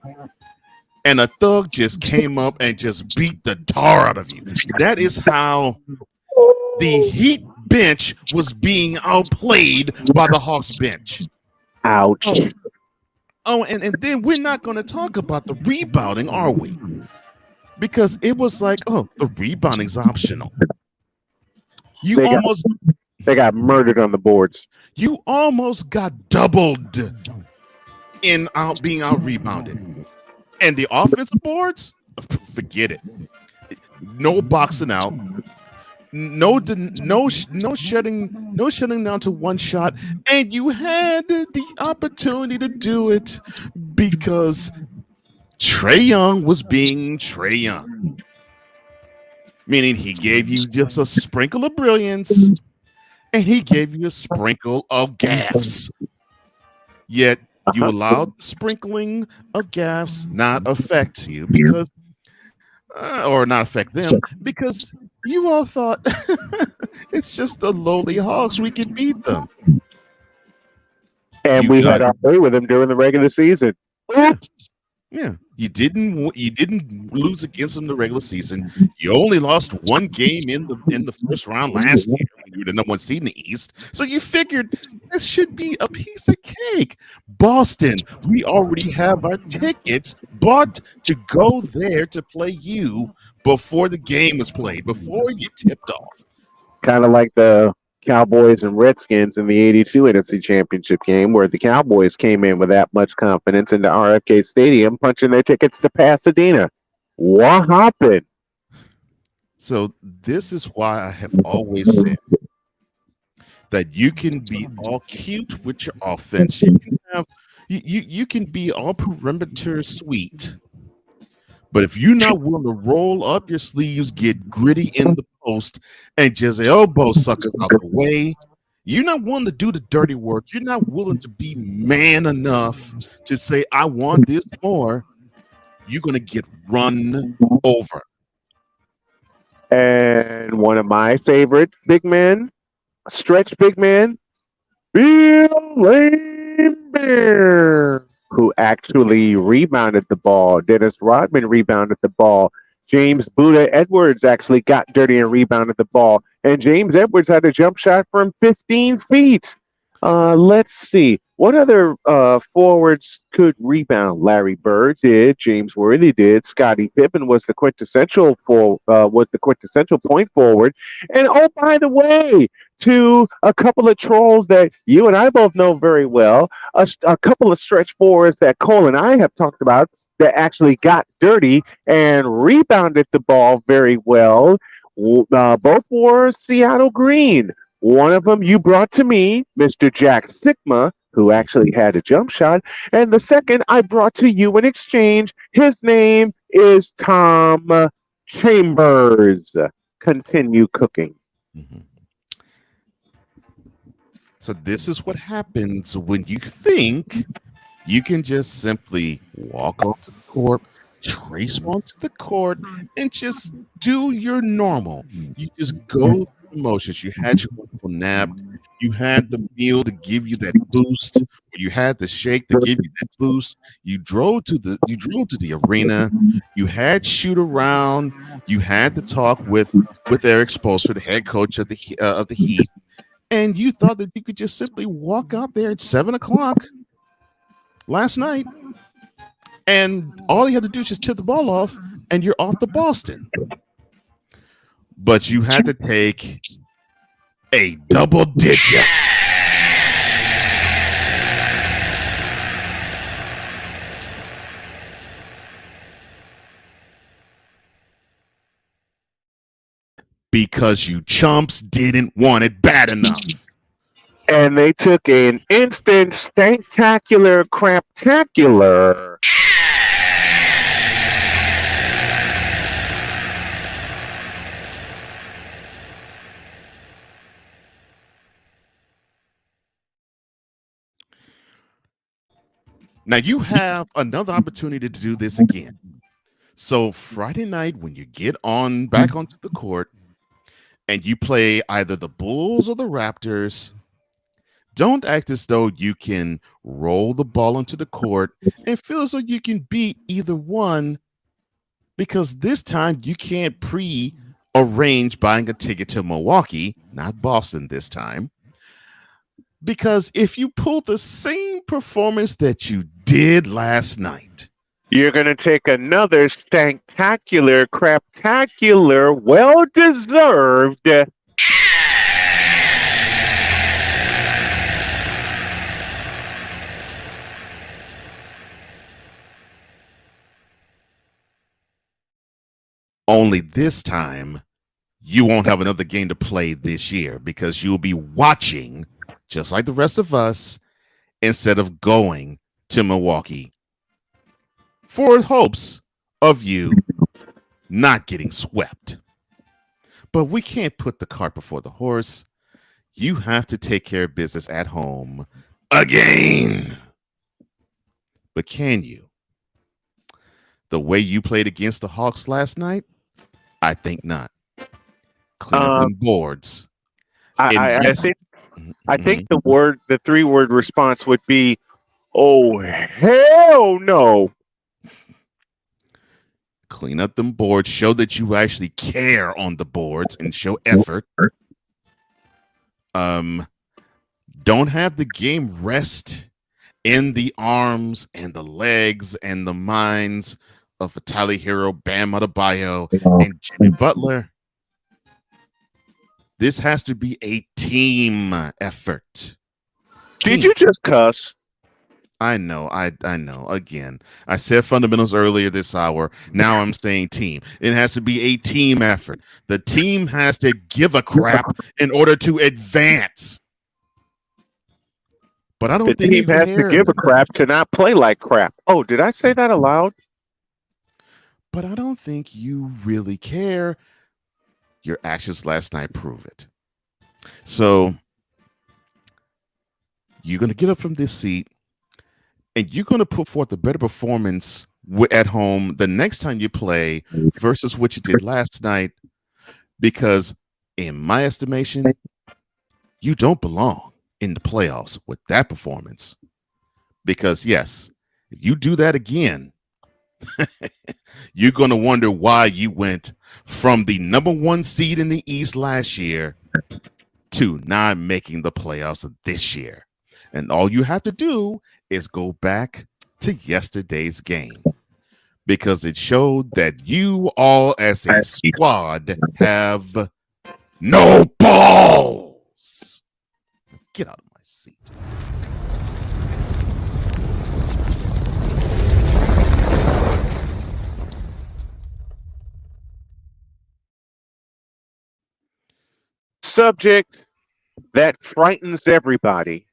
and a thug just came up and just beat the tar out of you. That is how the Heat bench was being outplayed by the Hawks bench. Ouch. Oh, and then we're not going to talk about the rebounding, are we? Because it was like, oh, the rebounding's optional. They got murdered on the boards. You almost got doubled in being out rebounded. And the offensive boards, forget it. No boxing out. No shutting down to one shot, and you had the opportunity to do it because Trey Young was being Trey Young, meaning he gave you just a sprinkle of brilliance, and he gave you a sprinkle of gaffes. Yet you allowed the sprinkling of gaffes not affect you because, or not affect them because. You all thought it's just the lowly Hawks. We can beat them. And we had our way with them during the regular season. Yeah. You didn't lose against them the regular season. You only lost one game in the first round last year when you were the number one seed in the East. So you figured this should be a piece of cake. Boston, we already have our tickets bought to go there to play you before the game was played, before you tipped off. Kind of like the Cowboys and Redskins in the 82 NFC Championship game, where the Cowboys came in with that much confidence into RFK Stadium, punching their tickets to Pasadena. What happened? So this is why I have always said that you can be all cute with your offense. You can have you can be all perimeter sweet. But if you're not willing to roll up your sleeves, get gritty in the post, and just elbow suckers out the way, you're not willing to do the dirty work. You're not willing to be man enough to say, I want this more. You're going to get run over. And one of my favorite big men, stretch big man, Bill Laimbeer, who actually rebounded the ball. Dennis Rodman rebounded the ball. James Buddha Edwards actually got dirty and rebounded the ball. And James Edwards had a jump shot from 15 feet. Let's see. What other forwards could rebound? Larry Bird did. James Worthy did. Scottie Pippen was the quintessential point forward. And oh, by the way, to a couple of trolls that you and I both know very well, a couple of stretch forwards that Cole and I have talked about that actually got dirty and rebounded the ball very well. Both wore Seattle green. One of them you brought to me, Mr. Jack Sigma, who actually had a jump shot. And the second I brought to you in exchange, his name is Tom Chambers. Continue cooking. So this is what happens when you think you can just simply walk onto the court, trace onto the court, and just do your normal. You just go through the motions. You had your wonderful nap. You had the meal to give you that boost. You had the shake to give you that boost. You drove to the arena. You had shoot around. You had to talk with Eric Spoelstra, the head coach of the Heat, and you thought that you could just simply walk out there at 7:00 last night, and all you had to do is just tip the ball off, and you're off to Boston. But you had to take a double digit. Because you chumps didn't want it bad enough. And they took an instant stanktacular craptacular. Now you have another opportunity to do this again. So Friday night, when you get back onto the court and you play either the Bulls or the Raptors, don't act as though you can roll the ball into the court and feel as though you can beat either one, because this time you can't pre-arrange buying a ticket to Milwaukee, not Boston this time. Because if you pull the same performance that you did last night, you're going to take another stanktacular craptacular, well-deserved only this time you won't have another game to play this year, because you'll be watching just like the rest of us instead of going to Milwaukee for hopes of you not getting swept. But we can't put the cart before the horse. You have to take care of business at home again. But can you? The way you played against the Hawks last night? I think not. Clean up them boards. I think the 3-word response would be, oh, hell no. Clean up them boards. Show that you actually care on the boards and show effort. Don't have the game rest in the arms and the legs and the minds of Vitaly Hero, Bam Adebayo, and Jimmy Butler. This has to be a team effort. Did you just cuss? I know. I know. Again, I said fundamentals earlier this hour. Now I'm saying team. It has to be a team effort. The team has to give a crap in order to advance. But I don't think the team has to give a crap to not play like crap. Oh, did I say that aloud? But I don't think you really care. Your actions last night prove it. So you're going to get up from this seat and you're going to put forth a better performance at home the next time you play versus what you did last night. Because in my estimation, you don't belong in the playoffs with that performance. Because yes, if you do that again, you're going to wonder why you went from the number 1 seed in the East last year to not making the playoffs this year. And all you have to do is go back to yesterday's game, because it showed that you all as a squad have no balls. Get out of my seat. Subject that frightens everybody,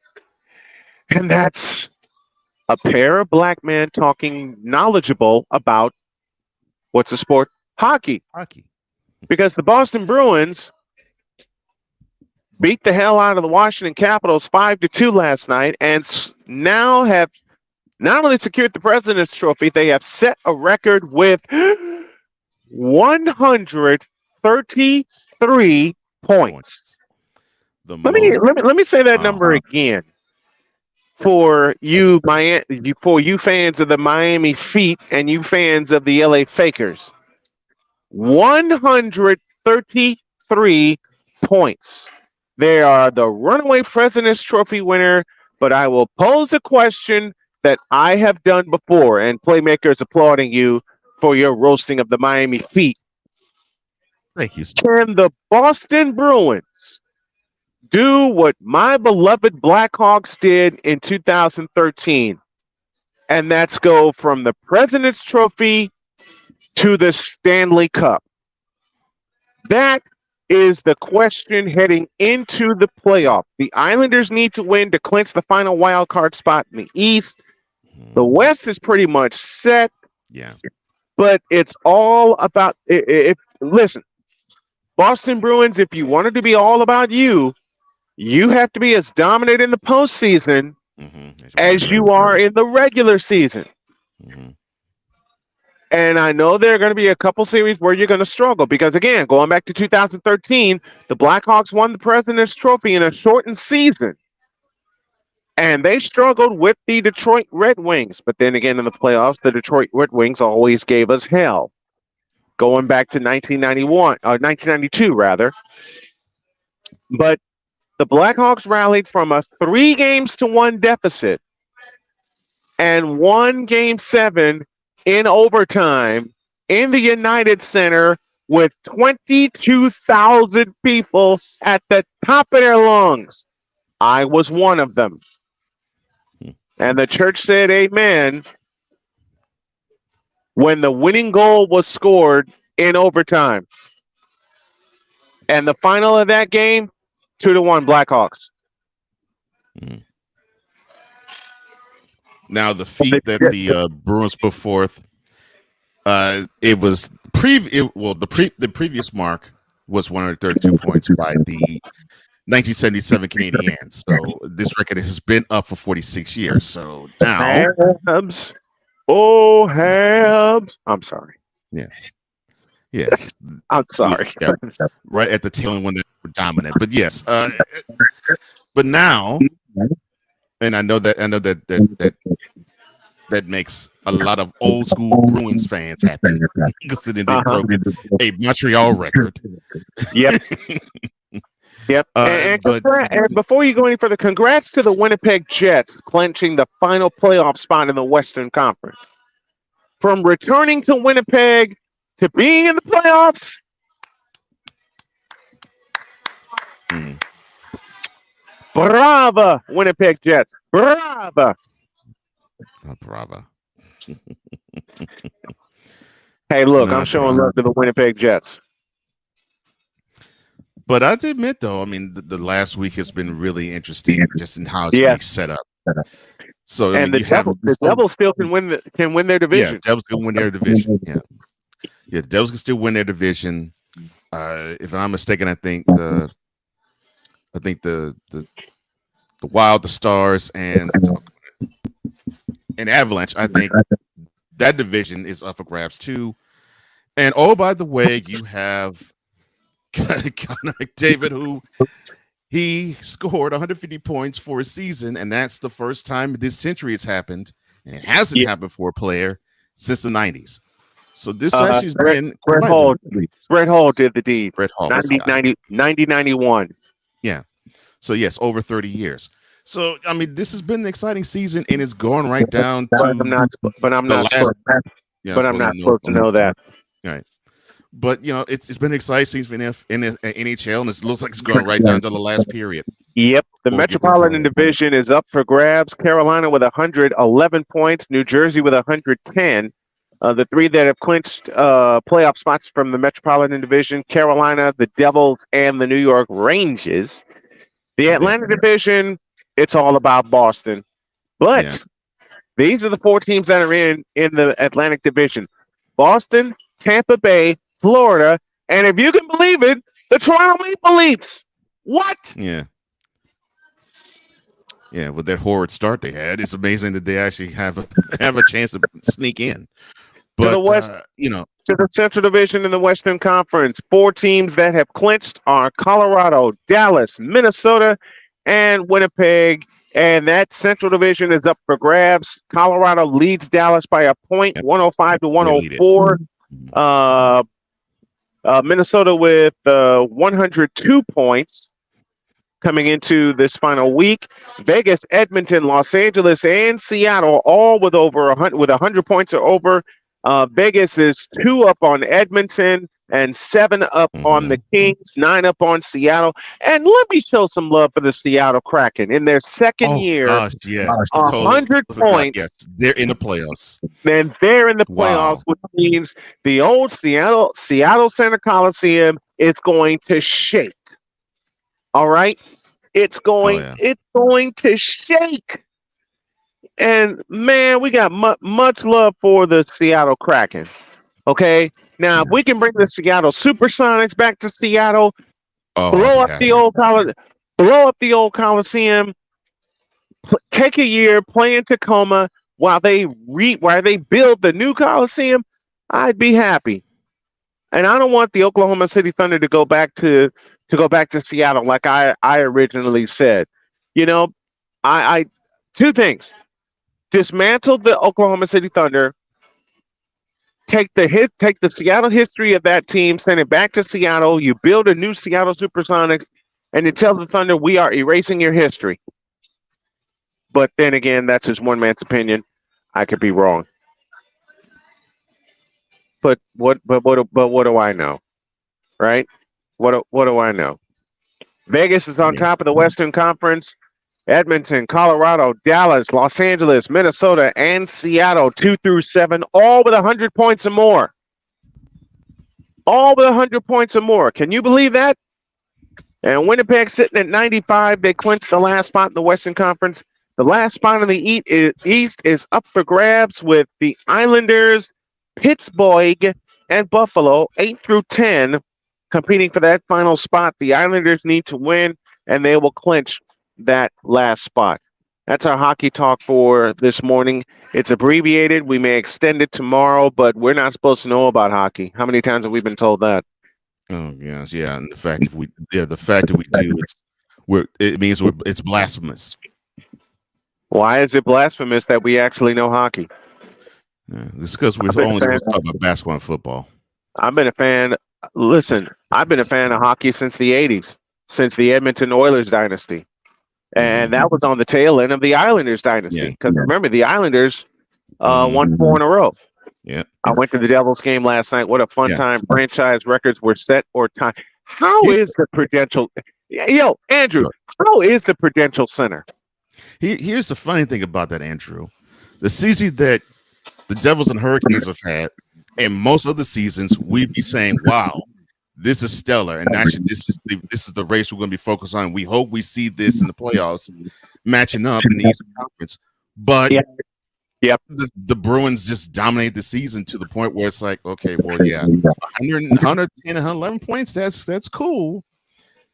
and that's a pair of black men talking knowledgeable about what's the sport? Hockey. Hockey. Because the Boston Bruins beat the hell out of the Washington Capitals 5-2 last night, and now have not only secured the President's Trophy, they have set a record with 133 points. Let me say that number again for you fans of the Miami Feet and you fans of the LA Fakers. 133 points. They are the runaway President's Trophy winner, but I will pose a question that I have done before, and Playmakers applauding you for your roasting of the Miami Feet. Thank you. Can the Boston Bruins do what my beloved Blackhawks did in 2013? And that's go from the President's Trophy to the Stanley Cup. That is the question heading into the playoff. The Islanders need to win to clinch the final wild card spot in the East. The West is pretty much set. Yeah. But it's all about listen, Boston Bruins, if you wanted to be all about you have to be as dominant in the postseason as you are in the regular season. And I know there are going to be a couple series where you're going to struggle because, again, going back to 2013, the Blackhawks won the President's Trophy in a shortened season. And they struggled with the Detroit Red Wings. But then again, in the playoffs, the Detroit Red Wings always gave us hell. Going back to 1992, rather. But the Blackhawks rallied from a 3-1 deficit and won Game 7 in overtime in the United Center with 22,000 people at the top of their lungs. I was one of them. And the church said amen when the winning goal was scored in overtime. And the final of that game, 2-1 Blackhawks. Now the feat that the Bruins put forth, it was the previous mark was 132 points by the 1977 Canadiens. So this record has been up for 46 years. So now, Habs. Oh, Habs. I'm sorry. Yes. I'm sorry. Yeah, right at the tail end when they were dominant. But yes, but now, and I know that makes a lot of old school Bruins fans happy, considering they broke a Montreal record. Yep. Yep. And before you go any further, congrats to the Winnipeg Jets clinching the final playoff spot in the Western Conference. From returning to Winnipeg to being in the playoffs. Brava, Winnipeg Jets. Brava. Brava. Hey, look, I'm showing love to the Winnipeg Jets. But I have to admit, though, I mean, the last week has been really interesting, just in how it's being set up. So, and the Devils still can win their division. Yeah, Devils can win their division. Yeah, the Devils can still win their division. If I'm not mistaken, I think the Wild, the Stars, and Avalanche. I think that division is up for grabs too. And oh, by the way, you have Connor McDavid, who he scored 150 points for a season, and that's the first time this century it's happened, and it hasn't happened for a player since the 90s. So this actually has been Brett Hall did the deed. Brett Hall, 90-91. Yeah. So yes, over 30 years. So I mean, this has been an exciting season, and it's going right down to I'm the not last. supposed, Yeah, but I'm not supposed to know that. Right. But it's been an exciting season in the NHL, and it looks like it's going right down to the last period. Yep, the We'll get to Metropolitan Division is up for grabs. Carolina with 111 points, New Jersey with 110. The three that have clinched playoff spots from the Metropolitan Division: Carolina, the Devils, and the New York Rangers. The Atlanta Division, it's all about Boston. But these are the four teams that are in the Atlantic Division: Boston, Tampa Bay, Florida, and if you can believe it, the Toronto Maple Leafs. What? Yeah. Yeah, with that horrid start they had, it's amazing that they actually have a chance to sneak in. But to the West, to the Central Division in the Western Conference, four teams that have clinched are Colorado, Dallas, Minnesota, and Winnipeg. And that Central Division is up for grabs. Colorado leads Dallas by a point, 105 to 104. Minnesota with 102 points coming into this final week. Vegas, Edmonton, Los Angeles, and Seattle all with over 100 points or over. Vegas is 2 up on Edmonton and 7 up on the Kings, 9 up on Seattle. And let me show some love for the Seattle Kraken in their second year. Gosh, yes, 100 points. Yes, they're in the playoffs. And they're in the playoffs, which means the old Seattle Center Coliseum is going to shake. All right, it's going to shake. And man, we got much love for the Seattle Kraken. Okay, now if we can bring the Seattle Supersonics back to Seattle, blow up the old Coliseum, take a year, play in Tacoma while they build the new Coliseum, I'd be happy. And I don't want the Oklahoma City Thunder to go back to Seattle like I originally said. I two things: dismantle the Oklahoma City Thunder, take the Seattle history of that team, send it back to Seattle. You build a new Seattle Supersonics, and you tell the Thunder we are erasing your history. But then again, that's just one man's opinion. I could be wrong. But what do I know? Right? What do I know? Vegas is on top of the Western Conference. Edmonton, Colorado, Dallas, Los Angeles, Minnesota, and Seattle, 2 through 7, all with 100 points or more. All with 100 points or more. Can you believe that? And Winnipeg sitting at 95. They clinched the last spot in the Western Conference. The last spot in the East is up for grabs with the Islanders, Pittsburgh, and Buffalo, 8 through 10, competing for that final spot. The Islanders need to win, and they will clinch that last spot. That's our hockey talk for this morning. It's abbreviated. We may extend it tomorrow, but we're not supposed to know about hockey. How many times have we been told that? Oh yes, yeah. And the fact that we do, it means it's blasphemous. Why is it blasphemous that we actually know hockey? Yeah, it's because we're only supposed to talk about basketball and football. I've been a fan. Listen, I've been a fan of hockey since the 80s, since the Edmonton Oilers dynasty. And that was on the tail end of the Islanders dynasty. Because remember, the Islanders won 4 in a row. Yeah. I went to the Devils game last night. What a fun time. Franchise records were set or tied. How is the Prudential? Yo, Andrew, how is the Prudential Center? Here's the funny thing about that, Andrew. The season that the Devils and Hurricanes have had, and most of the seasons, we'd be saying, wow, this is stellar. And actually, this is the race we're going to be focused on. We hope we see this in the playoffs matching up in the Eastern Conference. But the Bruins just dominate the season to the point where it's like, okay, well, yeah, 110 and 111 points, that's cool.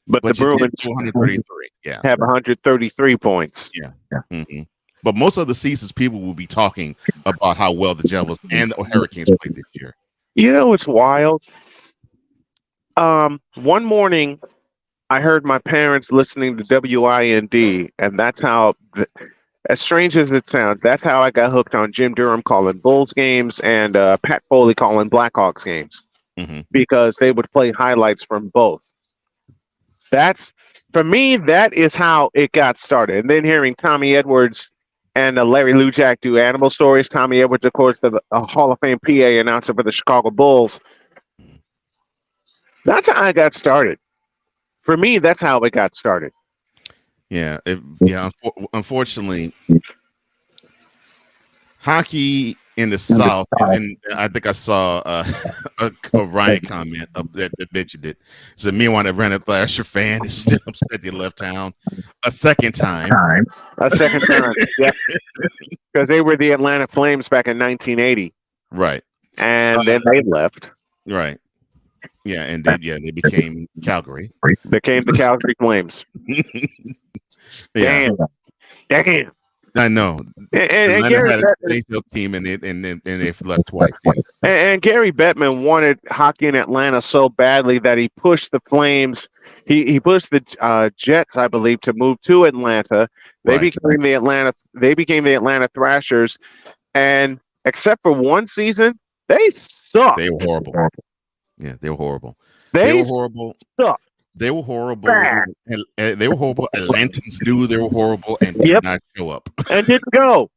But the Bruins 133, have 133 points. Yeah. Mm-hmm. But most of the seasons, people will be talking about how well the Devils and the Hurricanes played this year. You know, it's wild. One morning, I heard my parents listening to WIND, and that's how, as strange as it sounds, that's how I got hooked on Jim Durham calling Bulls games and Pat Foley calling Blackhawks games, because they would play highlights from both. That's For me, that is how it got started. And then hearing Tommy Edwards and Larry Lujak do Animal Stories. Tommy Edwards, of course, the Hall of Fame PA announcer for the Chicago Bulls. That's how I got started. For me, that's how it got started. Yeah, unfortunately, hockey in the South, and I think I saw a Ryan comment that mentioned it. So me, one Atlanta Thrasher fan, is still upset they left town a second time. Yeah, because they were the Atlanta Flames back in 1980, right? And then they left, right? Yeah, and they became Calgary. Became the Calgary Flames. Yeah. Damn. I know. And Atlanta Gary had Bettman, an NHL team, and they've left twice. Yes. and Gary Bettman wanted hockey in Atlanta so badly that he pushed the Flames. He pushed the Jets, I believe, to move to Atlanta. They became the Atlanta Thrashers, and except for one season, they sucked. They were horrible. Yeah, they were horrible. They were horrible. Sucked. They were horrible. And they were horrible. Atlantans knew they were horrible and did not show up. And didn't go.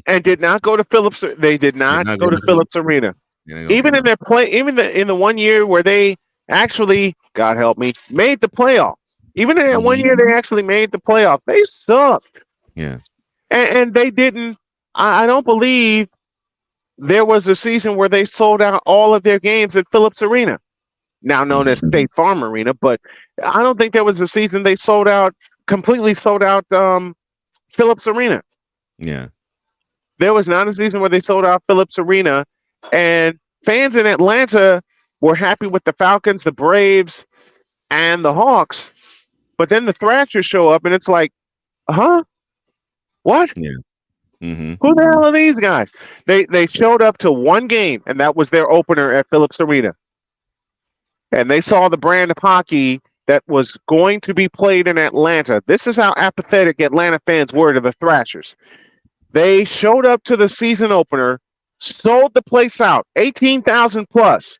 And did not go to Phillips. They did not go to Phillips Arena. Even in their in the 1 year where they actually, God help me, made the playoff. Even in that 1 year they actually made the playoff. They sucked. Yeah. And they didn't. I don't believe there was a season where they sold out all of their games at Phillips Arena, now known as State Farm Arena, but I don't think there was a season they completely sold out Phillips Arena. Yeah. There was not a season where they sold out Phillips Arena, and fans in Atlanta were happy with the Falcons, the Braves, and the Hawks. But then the Thrashers show up, and it's like, huh? What? Yeah. Mm-hmm. Who the hell are these guys? They showed up to one game, and that was their opener at Phillips Arena. And they saw the brand of hockey that was going to be played in Atlanta. This is how apathetic Atlanta fans were to the Thrashers. They showed up to the season opener, sold the place out, 18,000 plus.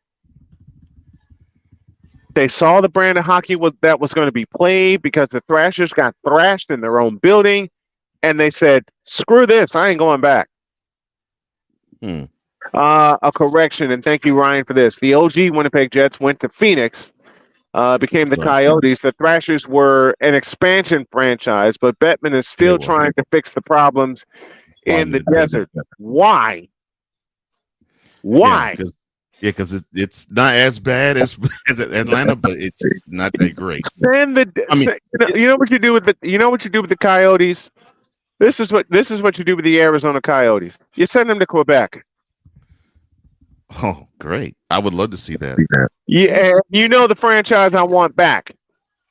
They saw the brand of hockey that was going to be played because the Thrashers got thrashed in their own building, and they said, screw this, I ain't going back. A correction, and thank you, Ryan, for this. The OG Winnipeg Jets went to Phoenix, became the Coyotes. The Thrashers were an expansion franchise, but Bettman is still trying to fix the problems in the desert. Why? Why? Because it's not as bad as Atlanta, but it's not that great. You know what you do with the Coyotes? This is what you do with the Arizona Coyotes. You send them to Quebec. Oh, great! I would love to see that. Yeah, you know the franchise I want back.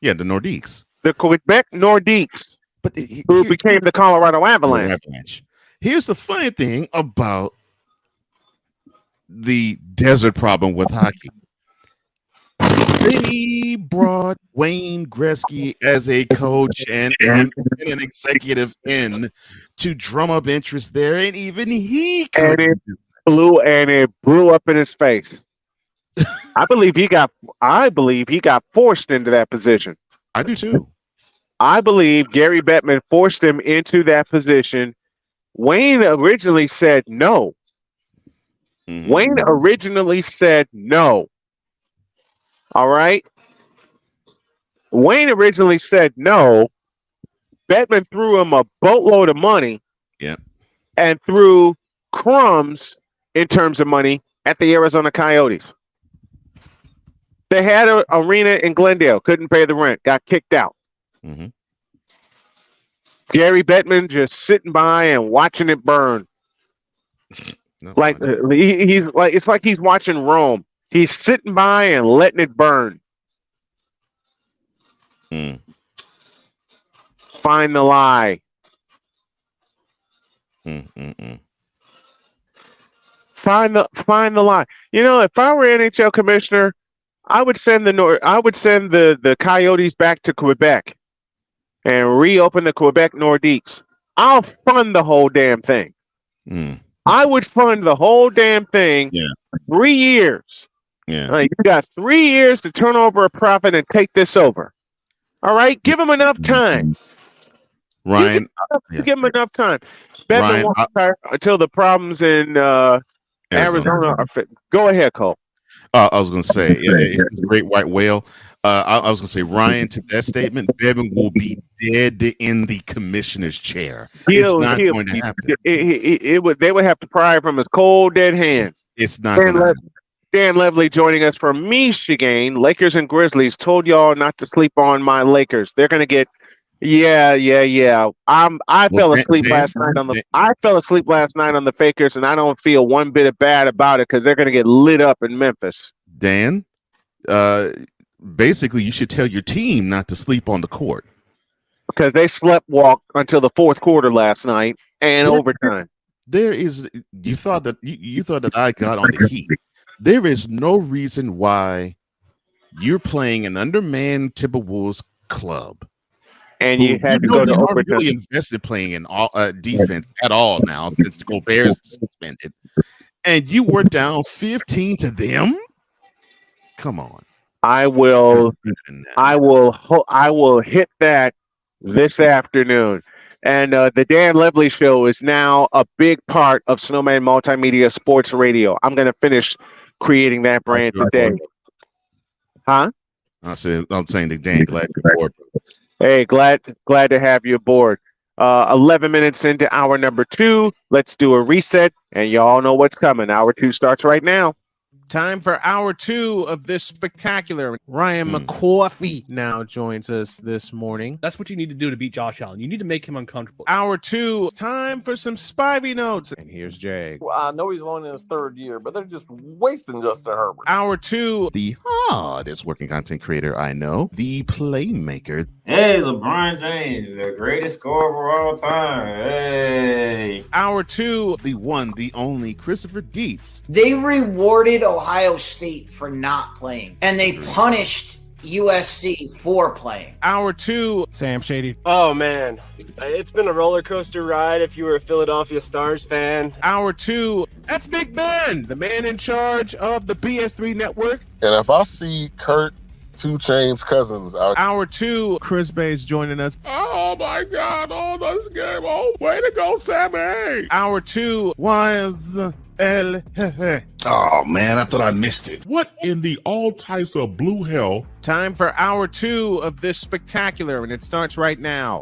Yeah, the Nordiques, the Quebec Nordiques, who became the Colorado Avalanche. Here's the funny thing about the desert problem with hockey. They brought Wayne Gretzky as a coach and an executive in to drum up interest there, and even he couldn't do it blew up in his face. I believe he got forced into that position. I do too. I believe Gary Bettman forced him into that position. Wayne originally said no. Wayne originally said no. All right. Wayne originally said no. Bettman threw him a boatload of money. Yeah. And threw crumbs in terms of money at the Arizona Coyotes. They had an arena in Glendale, couldn't pay the rent, got kicked out. Gary Bettman just sitting by and watching it burn. It's like he's watching Rome. He's sitting by and letting it burn. Find the lie. Find the lie. You know, if I were NHL commissioner, I would send the Coyotes back to Quebec and reopen the Quebec Nordiques. I'll fund the whole damn thing. I would fund the whole damn thing. 3 years. Yeah. You got 3 years to turn over a profit and take this over. All right, give him enough time. Ryan, Give him enough time. Bedlam Ryan, won't retire until the problems in Arizona are fit. Go ahead, Cole. I was going to say, it's a great white whale. I was going to say, Ryan, to that statement, Devin will be dead in the commissioner's chair. It's not going to happen. They would have to pry from his cold, dead hands. It's not going to happen. Dan Levely joining us from Michigan. Lakers and Grizzlies. Told y'all not to sleep on my Lakers. They're going to get. Yeah. I fell asleep last night on the Fakers, and I don't feel one bit bad about it because they're going to get lit up in Memphis. Dan, basically, you should tell your team not to sleep on the court because they slept walk until the fourth quarter last night and overtime. You thought that I got on the Heat. There is no reason why you're playing an undermanned Timberwolves club. And you had to go to overtime. Really invested playing in all defense at all now since Gobert is suspended, and you were down 15 to them. Come on, I will hit that this afternoon. And the Dan Levely Show is now a big part of Snowman Multimedia Sports Radio. I'm going to finish creating that brand today. Huh? I'm saying to Dan, glad you're aboard. Hey, glad to have you aboard. 11 minutes into hour number 2. Let's do a reset, and y'all know what's coming. Hour 2 starts right now. Time for hour 2 of this spectacular. Ryan McCoffey now joins us this morning. That's what you need to do to beat Josh Allen. You need to make him uncomfortable. Hour 2, time for some Spivey notes. And here's Jay. Well, I know he's only in his 3rd year, but they're just wasting Justin Herbert. Hour 2, the hardest working content creator I know, the playmaker. Hey, LeBron James, the greatest scorer of all time. Hey. Hour 2, the one, the only Christopher Dietz. They rewarded Ohio State for not playing, and they punished USC for playing. Hour 2, Sam Shady. Oh man, it's been a roller coaster ride if you were a Philadelphia Stars fan. Hour 2, that's Big Ben, the man in charge of the BS3 network. And if I see Kurt 2 Chainz Cousins out. Hour 2, Chris Bay's joining us. Oh my God, this game. Oh, way to go, Sammy. Hour 2, YSL. Oh man, I thought I missed it. What in the all types of blue hell? Time for hour 2 of this spectacular, and it starts right now.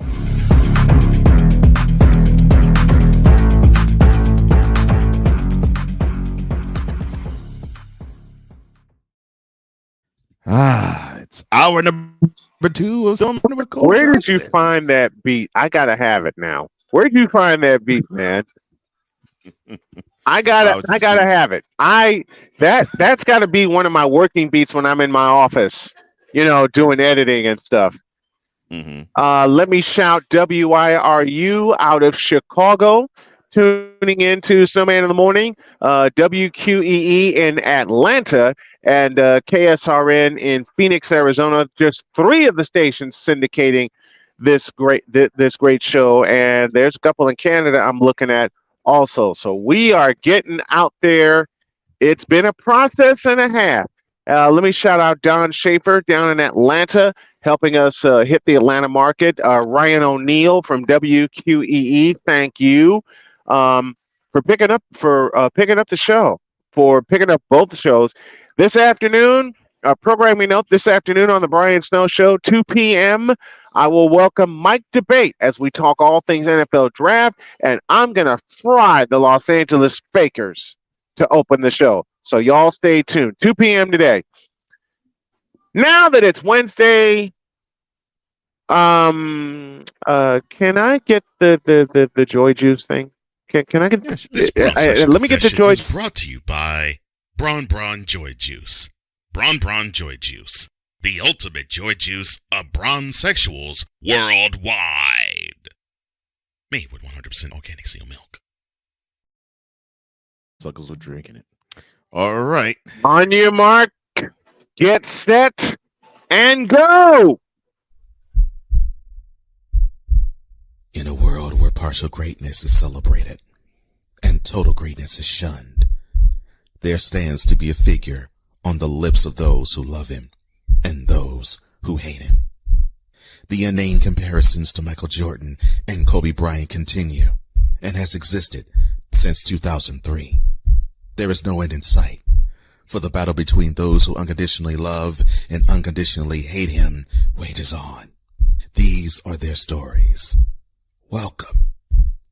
It's hour number 2 of Snowman with Cole Where did Johnson. you find that beat? I gotta have it now. Where did you find that beat, man? I gotta have it. That's gotta be one of my working beats when I'm in my office, doing editing and stuff. Mm-hmm. Let me shout WIRU out of Chicago, tuning into Snowman in the Morning, WQEE in Atlanta, and KSRN in Phoenix, Arizona. Just 3 of the stations syndicating this great show, and there's a couple in Canada I'm looking at also. So we are getting out there. It's been a process and a half. Let me shout out Don Schaefer down in Atlanta, helping us hit the Atlanta market. Ryan O'Neill from WQEE, thank you for picking up the show, for picking up both shows. This afternoon, programming note, this afternoon on the Brian Snow Show, 2 p.m., I will welcome Mike Debate as we talk all things NFL draft, and I'm going to fry the Los Angeles Fakers to open the show. So y'all stay tuned. 2 p.m. today. Now that it's Wednesday, can I get the Joy Juice thing? Can I get this? Let me get the Joy. Is brought to you by Bron Joy Juice. Bron Joy Juice, the ultimate joy juice of bronzexuals worldwide. Made with 100% organic seal milk. Suckers were drinking it. All right. On your mark, get set, and go! In a world where partial greatness is celebrated and total greatness is shunned, there stands to be a figure on the lips of those who love him and those who hate him. The inane comparisons to Michael Jordan and Kobe Bryant continue and has existed since 2003. There is no end in sight, for the battle between those who unconditionally love and unconditionally hate him wages on. These are their stories. Welcome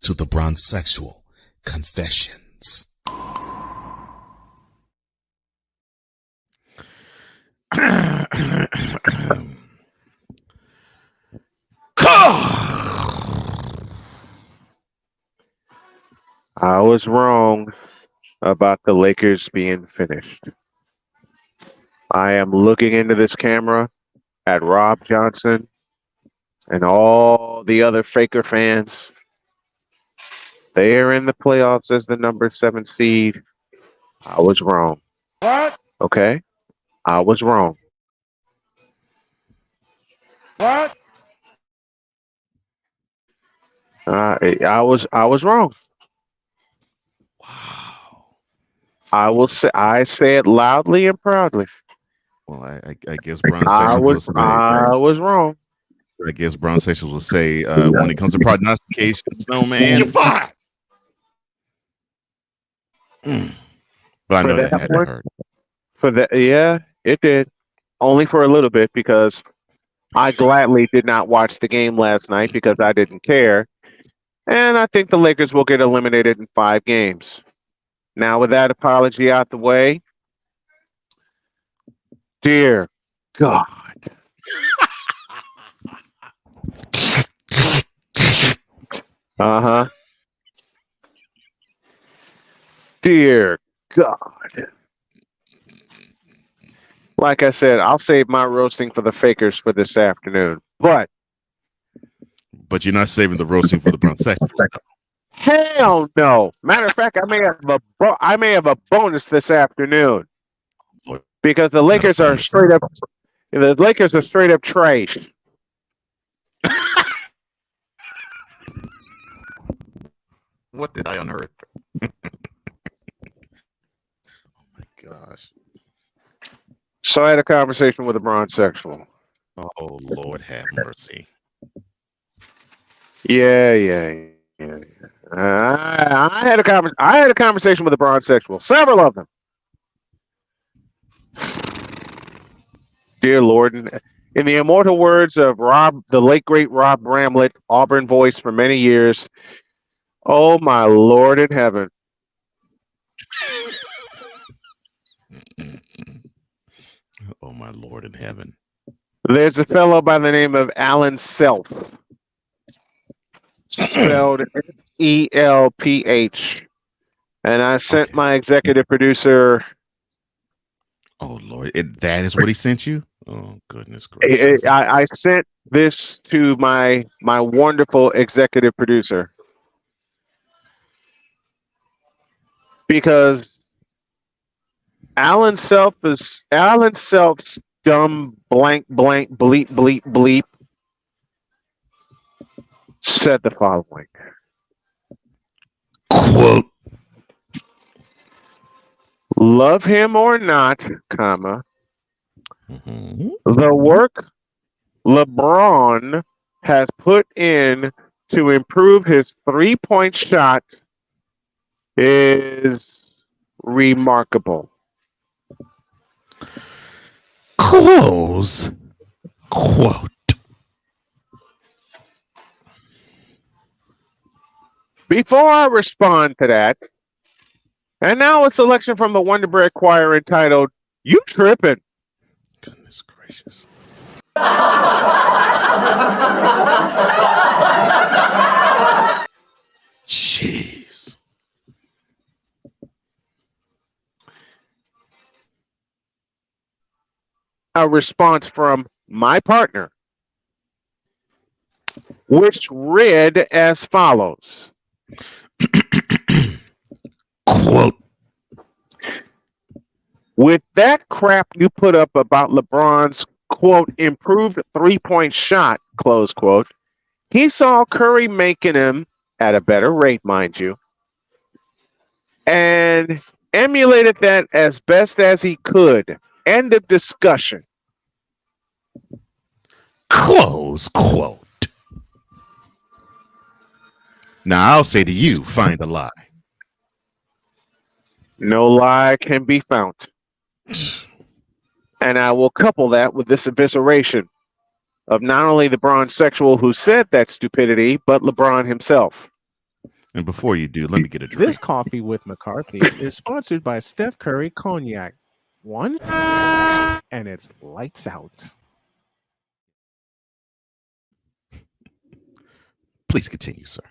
to the Bronzexual Confessions. I was wrong about the Lakers being finished. I am looking into this camera at Rob Johnson and all the other Faker fans. They are in the playoffs as the number 7 seed. I was wrong. What? Okay? I was wrong. What? I was wrong. Wow. I say it loudly and proudly. Well, I guess Bronzexuals will say. I was wrong. I guess Bronzexuals will say when it comes to prognostication, Snowman. You're fired. But I know that had to hurt. For that, yeah, it did. Only for a little bit, because I gladly did not watch the game last night because I didn't care. And I think the Lakers will get eliminated in 5 games. Now, with that apology out the way, dear God. Uh-huh. Dear God. Like I said, I'll save my roasting for the Fakers for this afternoon. But you're not saving the roasting for the Bronzexuals. Hell no. Matter of fact, I may have a bonus this afternoon. Because the Lakers are straight up trash. What did I unearth? Oh my gosh. So I had a conversation with a Bronzexual. Oh Lord have mercy. Yeah. I had a conversation with a Bronzexual. Several of them. Dear Lord, in the immortal words of the late great Rob Bramlett, Auburn voice for many years, oh my Lord in heaven. Oh my Lord in heaven. There's a fellow by the name of Alan Self, spelled ELPH, and I sent my executive producer. Oh Lord, that is what he sent you? Oh goodness gracious! I sent this to my wonderful executive producer because Alan Self's dumb blank bleep bleep said the following. Quote. Love him or not, comma, the work LeBron has put in to improve his 3-point shot is remarkable. Close quote. Before I respond to that, and now a selection from the Wonder Bread Choir entitled, You Trippin'. Goodness gracious. Jeez. A response from my partner, which read as follows. Quote. With that crap you put up about LeBron's, quote, improved 3-point shot, close quote, he saw Curry making him at a better rate, mind you, and emulated that as best as he could. End of discussion. Close quote. Now I'll say to you, find a lie. No lie can be found. And I will couple that with this evisceration of not only the bronzexual who said that stupidity, but LeBron himself. And before you do, let me get a drink. This coffee with McCarthy is sponsored by Steph Curry Cognac. One, and it's lights out. Please continue, sir.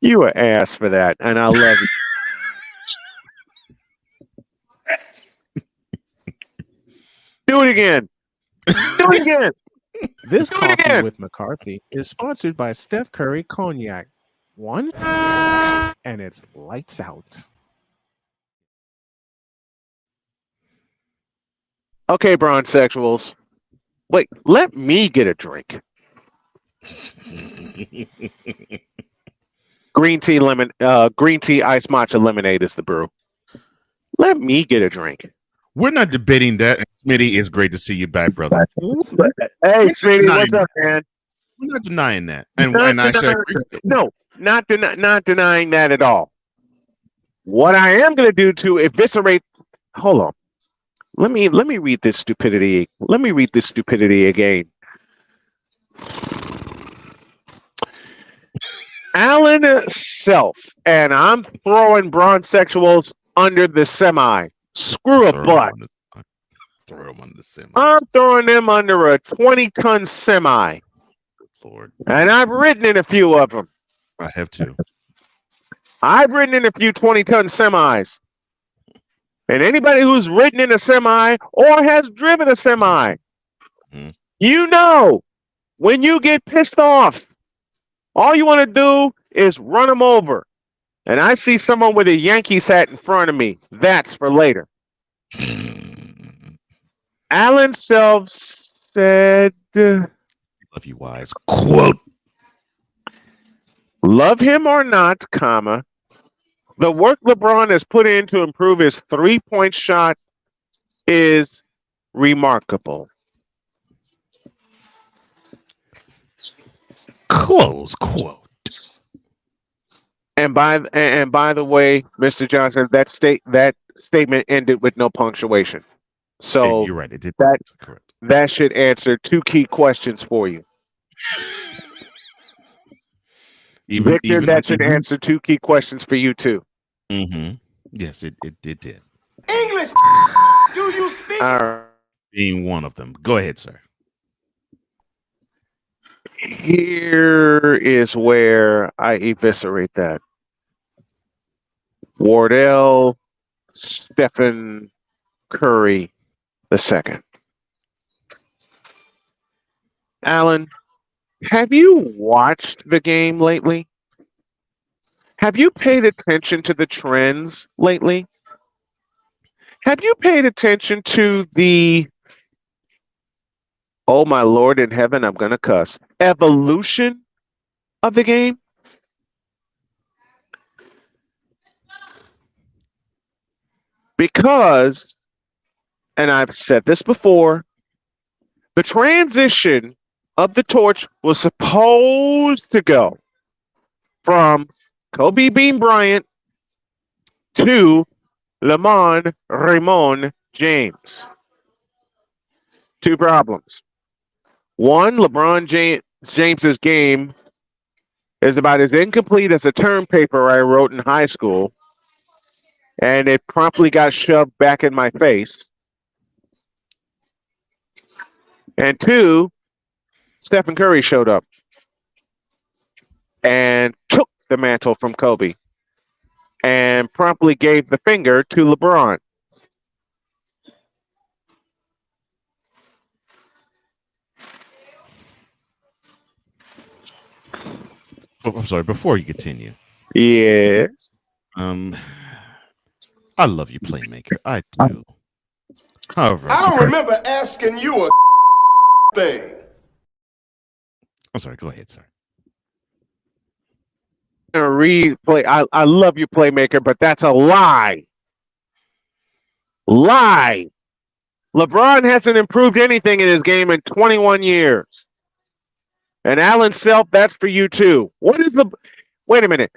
You were asked for that, and I love it. Do it again. Do it again. This coffee with McCarthy is sponsored by Steph Curry Cognac. One, and it's lights out. Okay, bronzexuals. Wait, let me get a drink. Green tea iced matcha lemonade is the brew. Let me get a drink. We're not debating that. Smitty, it's great to see you back, brother. Hey, Smitty, what's up, man? We're not denying that. And I said, no, not denying that at all. What I am going to do to eviscerate. Hold on. Let me read this stupidity. Let me read this stupidity again. Alan Self, and I'm throwing bronzexuals under the semi. Screw a butt. Throw them under the semi. I'm throwing them under a 20-ton semi. Lord. And I've ridden in a few of them. I have too. I've ridden in a few 20-ton semis. And anybody who's ridden in a semi or has driven a semi, you know, when you get pissed off, all you want to do is run them over. And I see someone with a Yankees hat in front of me. That's for later. Alan Self said, love you, wise. Quote. Love him or not, comma, the work LeBron has put in to improve his three-point shot is remarkable. Close quote. And by the way, Mr. Johnson, that statement ended with no punctuation. So you're right. It did. Correct. That should answer two key questions for you. Victor, that should answer two key questions for you too. Mm-hmm. Yes, it did. English. Do you speak? Being one of them. Go ahead, sir. Here is where I eviscerate that. Wardell Stephen Curry II. Alan, have you watched the game lately? Have you paid attention to the trends lately? Have you paid attention to the, oh my Lord in heaven, I'm going to cuss, evolution of the game? Because, and I've said this before, the transition of the torch was supposed to go from Kobe Bean Bryant to Lamont Raymond James. Two problems. One, LeBron James's game is about as incomplete as a term paper I wrote in high school, and it promptly got shoved back in my face. And two, Stephen Curry showed up and took the mantle from Kobe and promptly gave the finger to LeBron. Oh, I'm sorry. Before you continue. Yes. I love you, playmaker. I do. However, I don't remember asking you a thing. I'm sorry. Go ahead, sir. Replay. I love you, playmaker, but that's a lie. Lie. LeBron hasn't improved anything in his game in 21 years. And Alan Self, that's for you too. What is the? Wait a minute.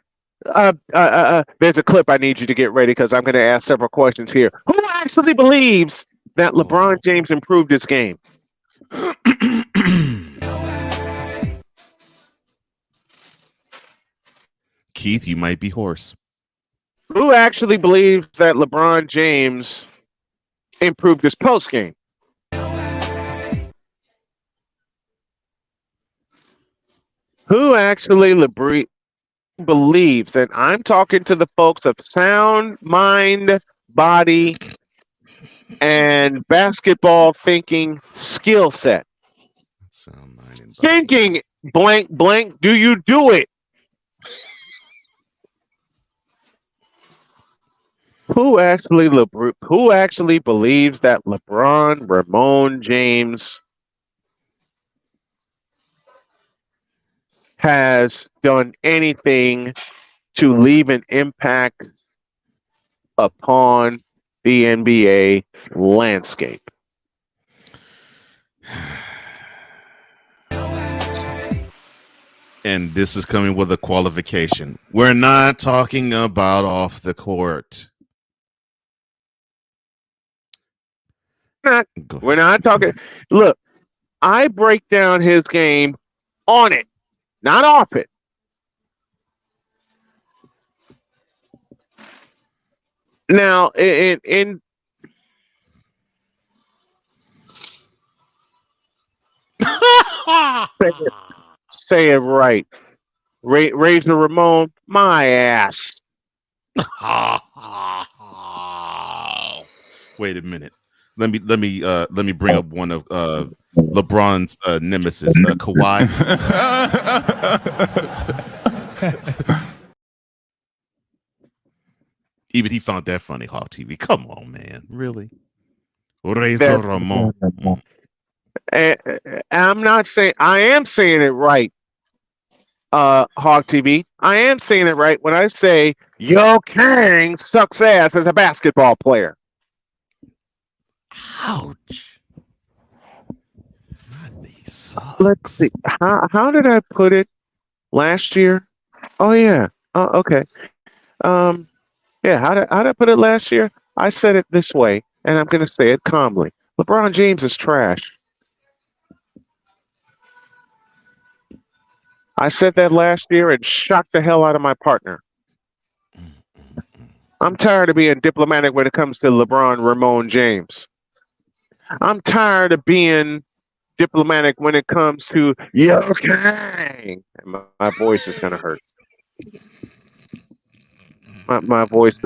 There's a clip I need you to get ready because I'm going to ask several questions here. Who actually believes that LeBron James improved his game? Keith, you might be hoarse. Who actually believes that LeBron James improved his post game? Who actually believes, and I'm talking to the folks of sound mind, body, and basketball thinking skill set. Sound mind and body. Thinking blank blank, do you do it? Who actually believes that LeBron Ramon James has done anything to leave an impact upon the NBA landscape? And this is coming with a qualification. We're not talking about off the court. We're not talking. Look, I break down his game on it, not off it. Now, in say it right. Razor Ramon, my ass. Wait a minute. Let me bring up one of LeBron's nemesis, Kawhi. Even he found that funny, Hawk TV. Come on, man. Really? Razor Ramon. I'm not saying, I am saying it right, Hawk TV. I am saying it right when I say Yo Kang sucks ass as a basketball player. Ouch. Let's see. How did I put it last year? Oh yeah. Okay. Yeah. How did I put it last year? I said it this way, and I'm going to say it calmly. LeBron James is trash. I said that last year and shocked the hell out of my partner. I'm tired of being diplomatic when it comes to LeBron Ramon James. I'm tired of being diplomatic when it comes to Yo Kang. My voice is gonna hurt. My voice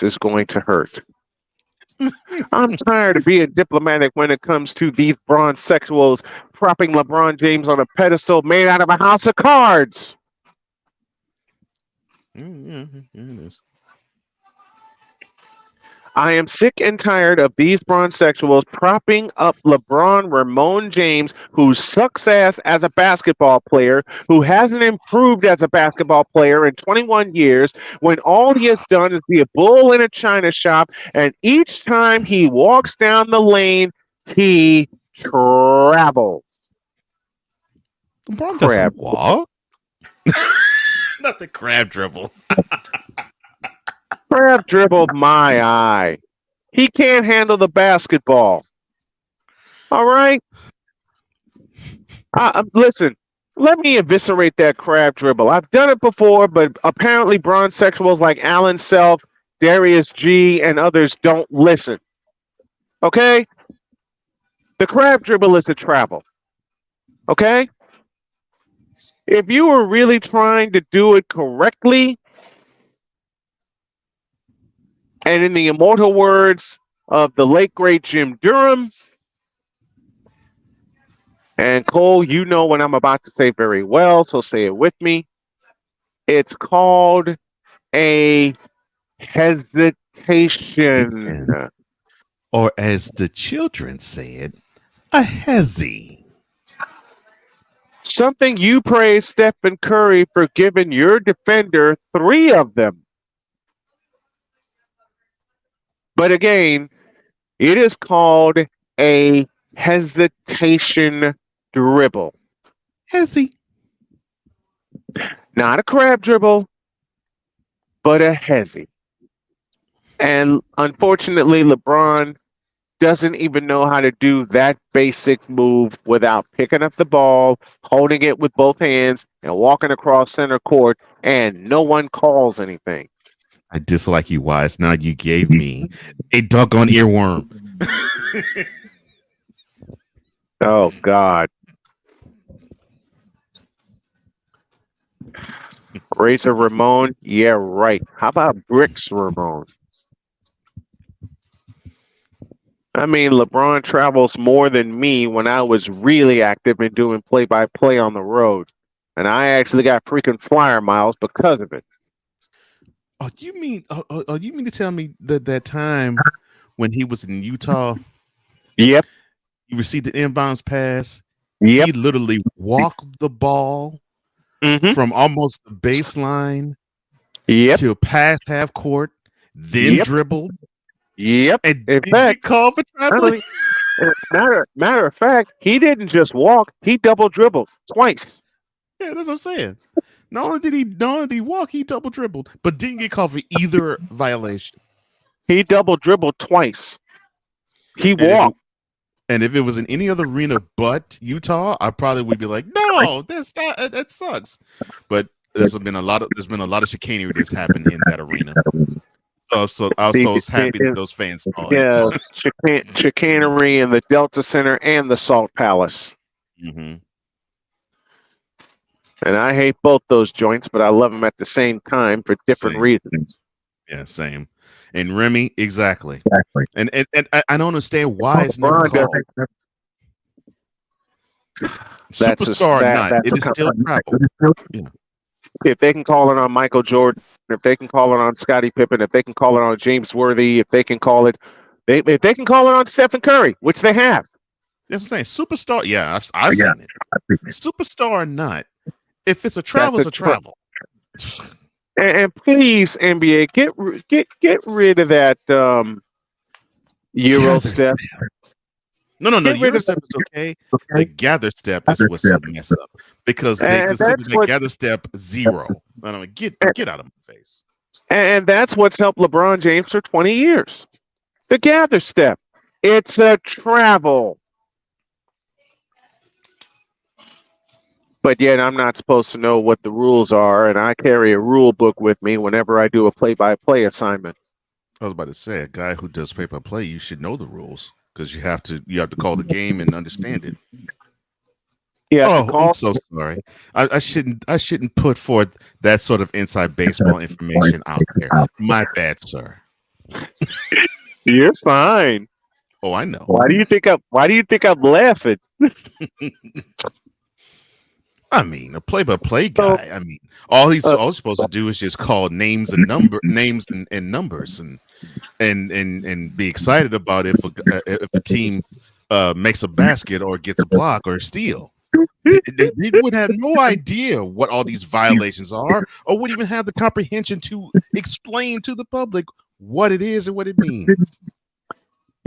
is going to hurt. I'm tired of being diplomatic when it comes to these bronze sexuals propping LeBron James on a pedestal made out of a house of cards. Yeah, it is. I am sick and tired of these bronzexuals propping up LeBron Ramon James, who sucks ass as a basketball player, who hasn't improved as a basketball player in 21 years, when all he has done is be a bull in a china shop, and each time he walks down the lane, he travels. LeBron doesn't walk. Not the crab dribble. Crab dribbled my eye. He can't handle the basketball. All right. Listen, let me eviscerate that crab dribble. I've done it before, but apparently bronze sexuals like Alan Self, Darius G, and others don't listen. Okay? The crab dribble is a travel. Okay? If you were really trying to do it correctly, and in the immortal words of the late great Jim Durham, and Cole, you know what I'm about to say very well, so say it with me. It's called a hesitation. Or as the children said, a hezzy. Something you praise Stephen Curry for giving your defender 3 of them. But again, It is called a hesitation dribble. Hezzy. Not a crab dribble, but a hezzy. And unfortunately, LeBron doesn't even know how to do that basic move without picking up the ball, holding it with both hands, and walking across center court, and no one calls anything. I dislike you, Wise. Now you gave me a doggone earworm. Oh, God. Razor Ramon? Yeah, right. How about Bricks Ramon? I mean, LeBron travels more than me when I was really active in doing play-by-play on the road. And I actually got freaking flyer miles because of it. Oh, you mean? You mean to tell me that time when he was in Utah? Yep. He received the inbounds pass. Yep. He literally walked the ball from almost the baseline to past half court, then dribbled. Yep. And in didn't fact, get called for traveling. matter of fact, he didn't just walk; he double dribbled twice. Yeah, that's what I'm saying. Not only did he walk, he double dribbled, but didn't get called for either violation. He double dribbled twice. He walked. And if it was in any other arena but Utah, I probably would be like, "No, that sucks." But there's been a lot of chicanery that's happened in that arena. So I was happy that those fans saw it. Yeah, chicanery in the Delta Center and the Salt Palace. Mm-hmm. And I hate both those joints, but I love them at the same time for different reasons. Yeah, same. And Remy, exactly. And I don't understand why it's never called. Superstar or not, it is still travel. Yeah. If they can call it on Michael Jordan, if they can call it on Scottie Pippen, if they can call it on James Worthy, if they can call it, if they can call it on Stephen Curry, which they have. That's what I'm saying. Superstar, yeah, I've seen it. Superstar or not, if it's a travel, it's a travel. And please, NBA, get rid of that Euro step. No. Euro step is okay. The gather step is what's a mess up because they consider the gather step 0. I don't get out of my face. And that's what's helped LeBron James for 20 years. The gather step. It's a travel. But yet I'm not supposed to know what the rules are, and I carry a rule book with me whenever I do a play-by-play assignment. I was about to say, a guy who does play-by-play, you should know the rules because you have to call the game and understand it. Yeah. I'm so sorry. I shouldn't put forth that sort of inside baseball information out there. My bad, sir. You're fine. Oh, I know. Why do you think I'm laughing? I mean, a play-by-play guy. I mean, all he's supposed to do is just call names and numbers and be excited about if a team makes a basket or gets a block or a steal. They would have no idea what all these violations are, or would even have the comprehension to explain to the public what it is and what it means.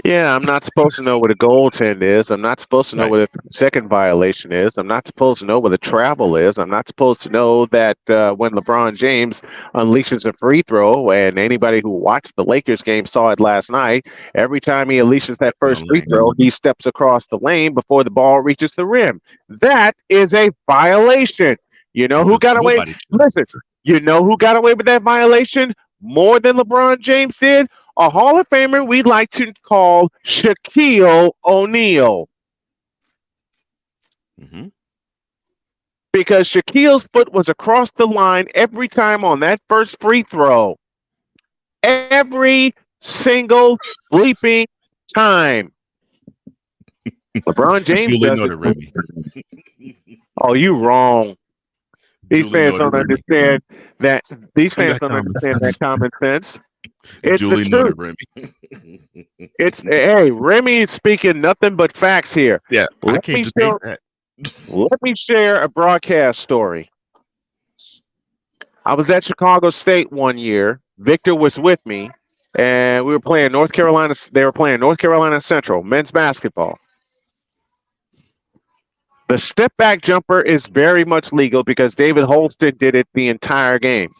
Yeah, I'm not supposed to know what a goaltend is. I'm not supposed to know what a second violation is. I'm not supposed to know what a travel is. I'm not supposed to know that when LeBron James unleashes a free throw, and anybody who watched the Lakers game saw it last night, every time he unleashes that first free throw, he steps across the lane before the ball reaches the rim. That is a violation. You know who got away? Listen, you know who got away with that violation more than LeBron James did? A Hall of Famer we'd like to call Shaquille O'Neal. Mm-hmm. Because Shaquille's foot was across the line every time on that first free throw. Every single bleeping time. LeBron James does it. Oh, you wrong. These fans don't understand that. These fans don't understand that common sense. It's the truth. Remy. Remy is speaking nothing but facts here. Yeah, I can't debate that. Let me share a broadcast story. I was at Chicago State one year. Victor was with me, and we were playing North Carolina. They were playing North Carolina Central men's basketball. The step back jumper is very much legal because David Holston did it the entire game.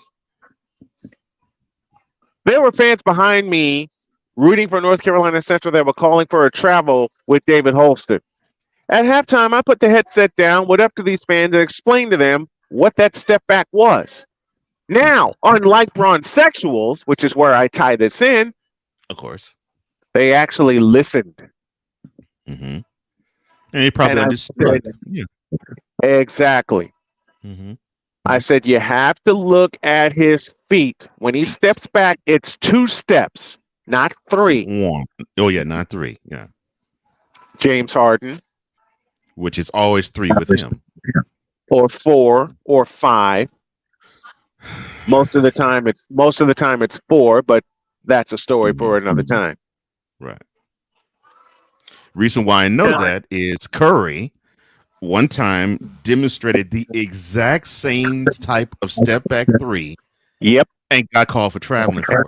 There were fans behind me rooting for North Carolina Central that were calling for a travel with David Holston. At halftime, I put the headset down, went up to these fans, and explained to them what that step back was. Now, unlike Bronzexuals, which is where I tie this in, of course, they actually listened. Mm-hmm. And he probably understood. Yeah. Exactly. Mm-hmm. I said, you have to look at his feet. When he steps back, it's 2 steps, not 3. 1. Oh, yeah, not 3. Yeah. James Harden. Which is always 3 with him. Or 4 or 5. Most of the time it's 4, but that's a story for another time. Right. Reason why I know that is Curry one time demonstrated the exact same type of step back 3. Yep. And got called for traveling for it.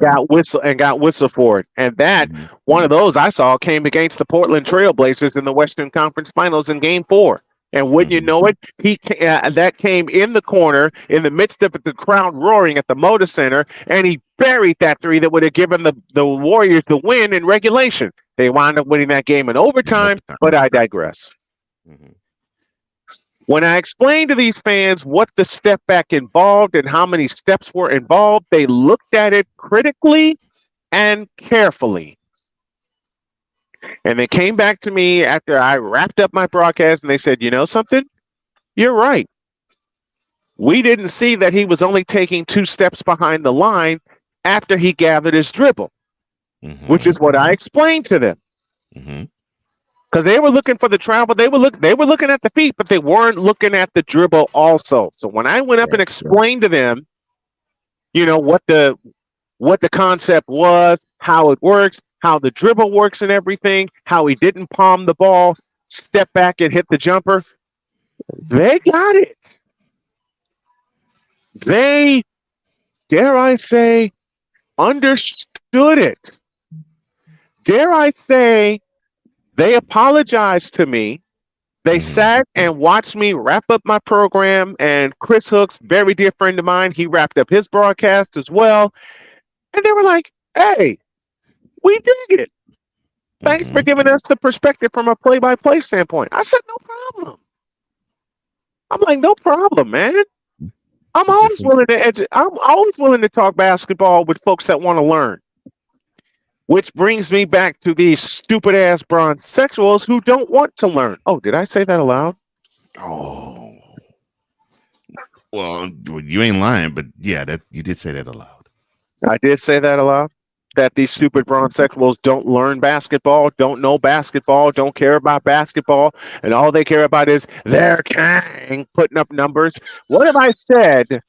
Got whistle for it. And that one of those I saw came against the Portland Trailblazers in the Western Conference Finals in Game 4. And wouldn't you know it, that came in the corner in the midst of the crowd roaring at the Moda Center, and he buried that 3 that would have given the Warriors the win in regulation. They wound up winning that game in overtime, but I digress. When I explained to these fans what the step back involved and how many steps were involved, they looked at it critically and carefully. And they came back to me after I wrapped up my broadcast and they said, you know something? You're right. We didn't see that he was only taking 2 steps behind the line after he gathered his dribble, which is what I explained to them. Because they were looking for the travel. They were looking at the feet, but they weren't looking at the dribble also. So when I went up and explained to them, you know, what the concept was, how it works, how the dribble works and everything, how he didn't palm the ball, step back and hit the jumper, they got it. They, dare I say, understood it. Dare I say, they apologized to me. They sat and watched me wrap up my program, and Chris Hooks, very dear friend of mine, he wrapped up his broadcast as well. And they were like, hey, we dig it. Thanks for giving us the perspective from a play-by-play standpoint. I said, no problem. I'm like, no problem, man. I'm always willing to talk basketball with folks that want to learn. Which brings me back to these stupid-ass Bronzexuals who don't want to learn. Oh, did I say that aloud? Oh. Well, you ain't lying, but yeah, that you did say that aloud. I did say that aloud? That these stupid Bronzexuals don't learn basketball, don't know basketball, don't care about basketball, and all they care about is their king putting up numbers. What have I said?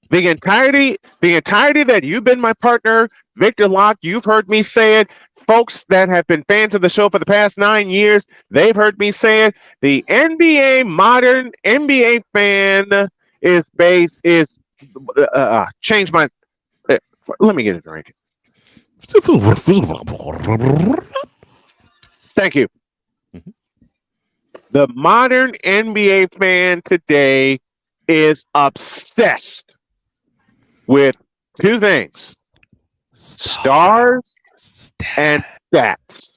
The entirety that you've been my partner, Victor Locke, you've heard me say it. Folks that have been fans of the show for the past 9 years, they've heard me say it. The modern NBA fan change my. Let me get a drink. Thank you. The modern NBA fan today is obsessed with 2 things: stars and stats.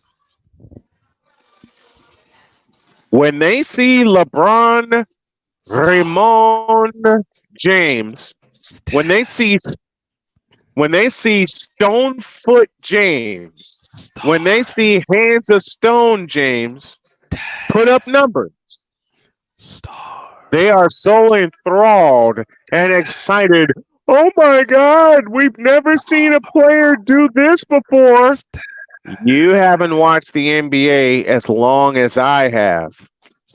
When they see LeBron, Raymond James, when they see Stonefoot James, when they see Hands of Stone James put up numbers, they are so enthralled and excited. Oh my God, we've never seen a player do this before. You haven't watched the NBA as long as I have,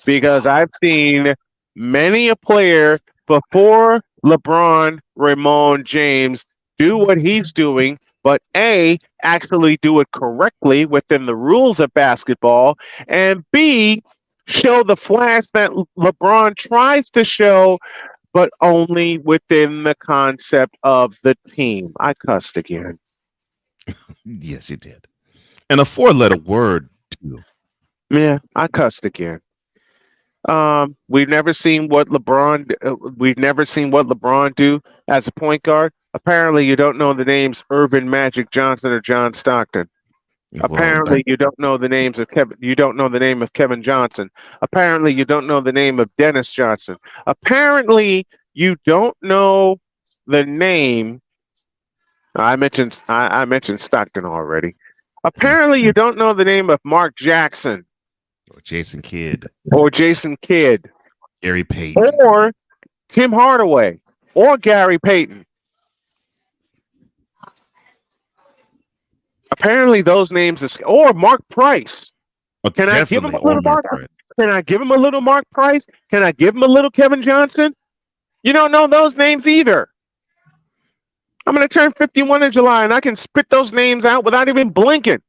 because I've seen many a player before LeBron, Raymond James do what he's doing, but A, actually do it correctly within the rules of basketball, and B, show the flash that LeBron tries to show, but only within the concept of the team. I cussed again. Yes, you did. And a 4-letter word too. Yeah, I cussed again. We've never seen what LeBron do as a point guard. Apparently, you don't know the names Irvin Magic Johnson or John Stockton. Well, Apparently, you don't know the names of Kevin. You don't know the name of Kevin Johnson. Apparently, you don't know the name of Dennis Johnson. Apparently, you don't know the name. I mentioned Stockton already. Apparently, you don't know the name of Mark Jackson or Jason Kidd or Jason Kidd Gary Payton or Tim Hardaway or Gary Payton. Apparently, those names or Mark Price. Can I give him a little Mark? Can I give him a little Mark Price? Can I give him a little Kevin Johnson? You don't know those names either. I'm going to turn 51 in July, and I can spit those names out without even blinking.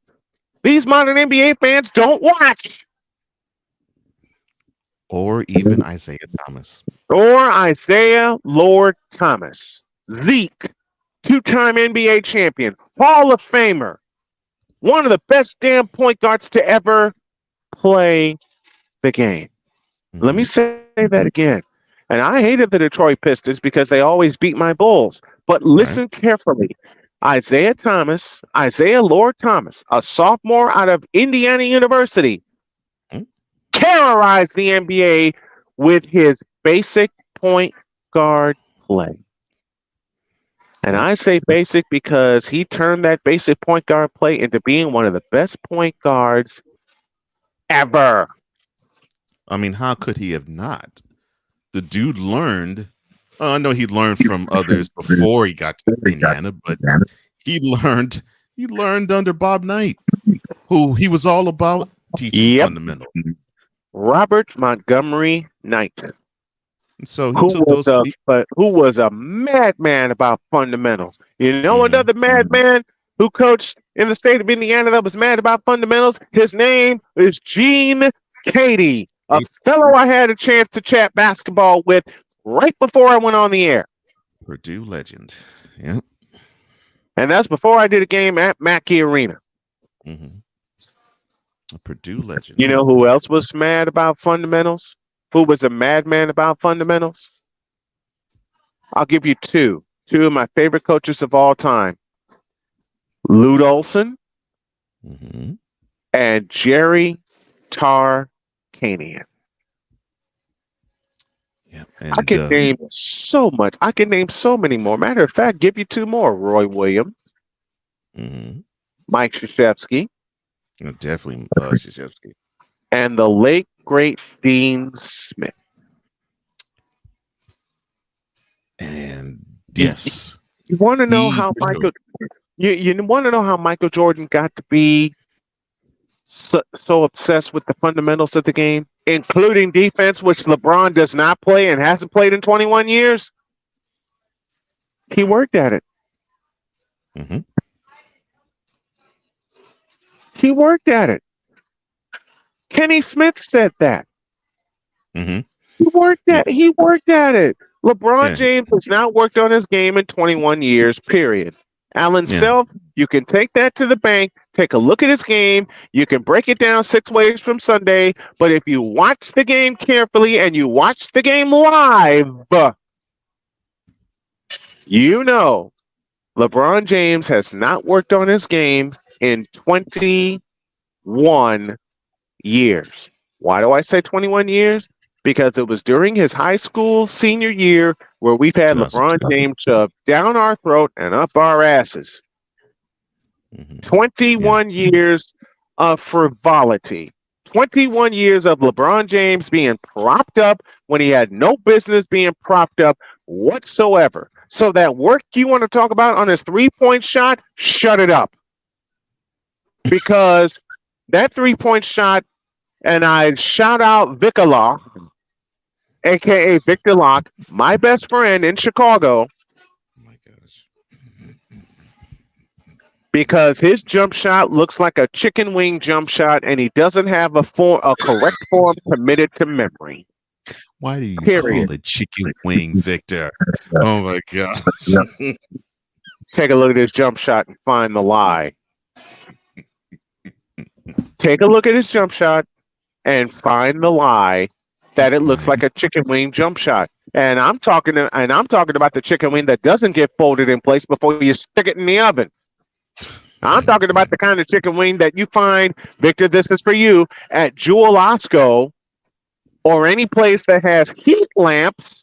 These modern NBA fans don't watch. Or even Isaiah Thomas. Or Isaiah Lord Thomas. Zeke, 2-time NBA champion, Hall of Famer, one of the best damn point guards to ever play the game. Let me say that again. And I hated the Detroit Pistons because they always beat my Bulls. But listen carefully. Isaiah Lord Thomas, a sophomore out of Indiana University, terrorized the NBA with his basic point guard play. And I say basic because he turned that basic point guard play into being one of the best point guards ever. I mean, how could he have not? The dude learned. I know he learned from others before he got to Indiana, but he learned under Bob Knight, who he was all about teaching fundamentals. Robert Montgomery Knight. So he took those. Who was a madman about fundamentals? You know, another madman who coached in the state of Indiana that was mad about fundamentals. His name is Gene Cady, a fellow I had a chance to chat basketball with right before I went on the air. Purdue legend, yeah. And that's before I did a game at Mackey Arena. A Purdue legend. You know who else was mad about fundamentals? Who was a madman about fundamentals? I'll give you two of my favorite coaches of all time. Lute Olson and Jerry Tarkanian. Yeah, I can name so much. I can name so many more. Matter of fact, give you two more. Roy Williams, Mike Krzyzewski. Definitely Krzyzewski. And the late, great Dean Smith. And yes. You want to know how Michael... You want to know how Michael Jordan got to be so obsessed with the fundamentals of the game, including defense, which LeBron does not play and hasn't played in 21 years? He worked at it. He worked at it. Kenny Smith said that. He worked at it. LeBron James has not worked on his game in 21 years, period. Alan Self, you can take that to the bank, take a look at his game. You can break it down 6 ways from Sunday. But if you watch the game carefully and you watch the game live, you know LeBron James has not worked on his game in 21 years. Why do I say 21 years? Because it was during his high school senior year where we've had LeBron James shoved down our throat and up our asses. 21 years of frivolity. 21 years of LeBron James being propped up when he had no business being propped up whatsoever. So that work you want to talk about on his three-point shot, shut it up. Because that three-point shot, and I shout out Victor Locke, a.k.a. Victor Locke, my best friend in Chicago. Because his jump shot looks like a chicken wing jump shot, and he doesn't have a correct form committed to memory. Why do you call it chicken wing, Victor? Oh my God! Take a look at his jump shot and find the lie. Take a look at his jump shot and find the lie that it looks like a chicken wing jump shot. And I'm talking about the chicken wing that doesn't get folded in place before you stick it in the oven. I'm talking about the kind of chicken wing that you find, Victor, this is for you, at Jewel Osco or any place that has heat lamps.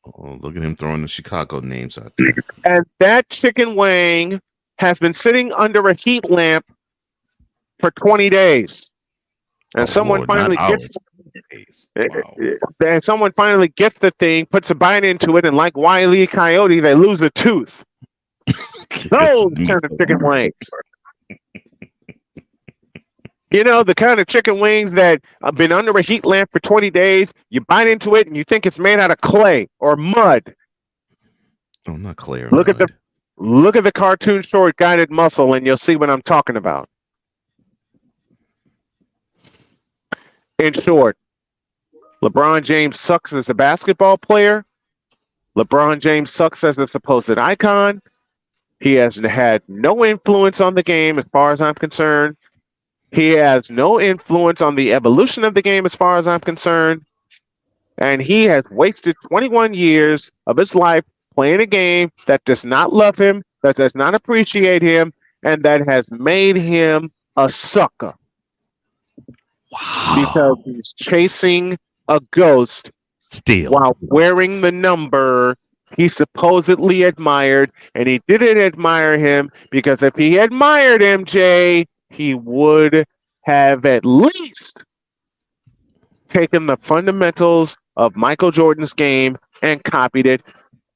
Oh, look at him throwing the Chicago names out there. And that chicken wing has been sitting under a heat lamp for 20 days. And someone finally gets and someone finally gets the thing, puts a bite into it, and like Wile E. Coyote, they lose a tooth. Those kind of chicken wings. You know, the kind of chicken wings that have been under a heat lamp for 20 days, you bite into it and you think it's made out of clay or mud. Oh, not clay. Look at the cartoon short Guided Muscle and you'll see what I'm talking about. In short, LeBron James sucks as a basketball player. LeBron James sucks as a supposed icon. He has had no influence on the game as far as I'm concerned. He has no influence on the evolution of the game as far as I'm concerned. And he has wasted 21 years of his life playing a game that does not love him, that does not appreciate him, and that has made him a sucker. Wow. Because he's chasing a ghost while wearing the number he supposedly admired. And he didn't admire him because if he admired MJ, he would have at least taken the fundamentals of Michael Jordan's game and copied it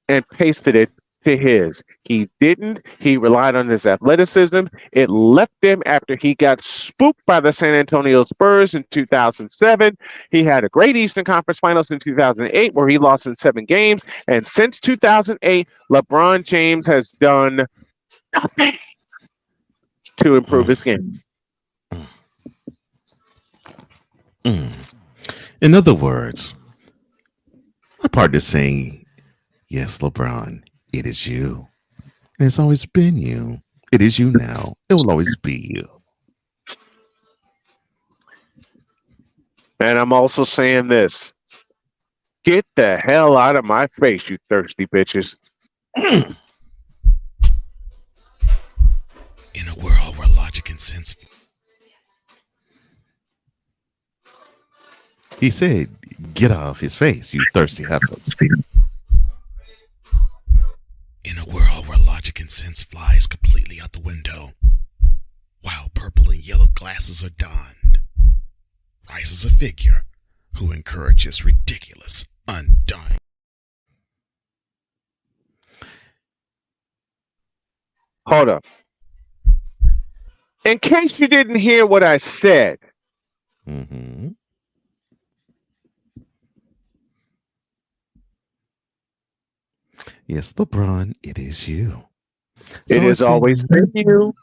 and pasted it to his. He didn't. He relied on his athleticism. It left him after he got spooked by the San Antonio Spurs in 2007. He had a great Eastern Conference Finals in 2008 where he lost in 7 games. And since 2008, LeBron James has done nothing to improve his game. In other words, my partner's saying, yes, LeBron, it is you. And it's always been you. It is you now. It will always be you. And I'm also saying this. Get the hell out of my face, you thirsty bitches. In a world where logic and sense... He said, get off his face, you thirsty heifers. In a world where logic and sense flies completely out the window, while purple and yellow glasses are donned, rises a figure who encourages ridiculous undying. Hold up. In case you didn't hear what I said, yes, LeBron, it is you. It has always been you.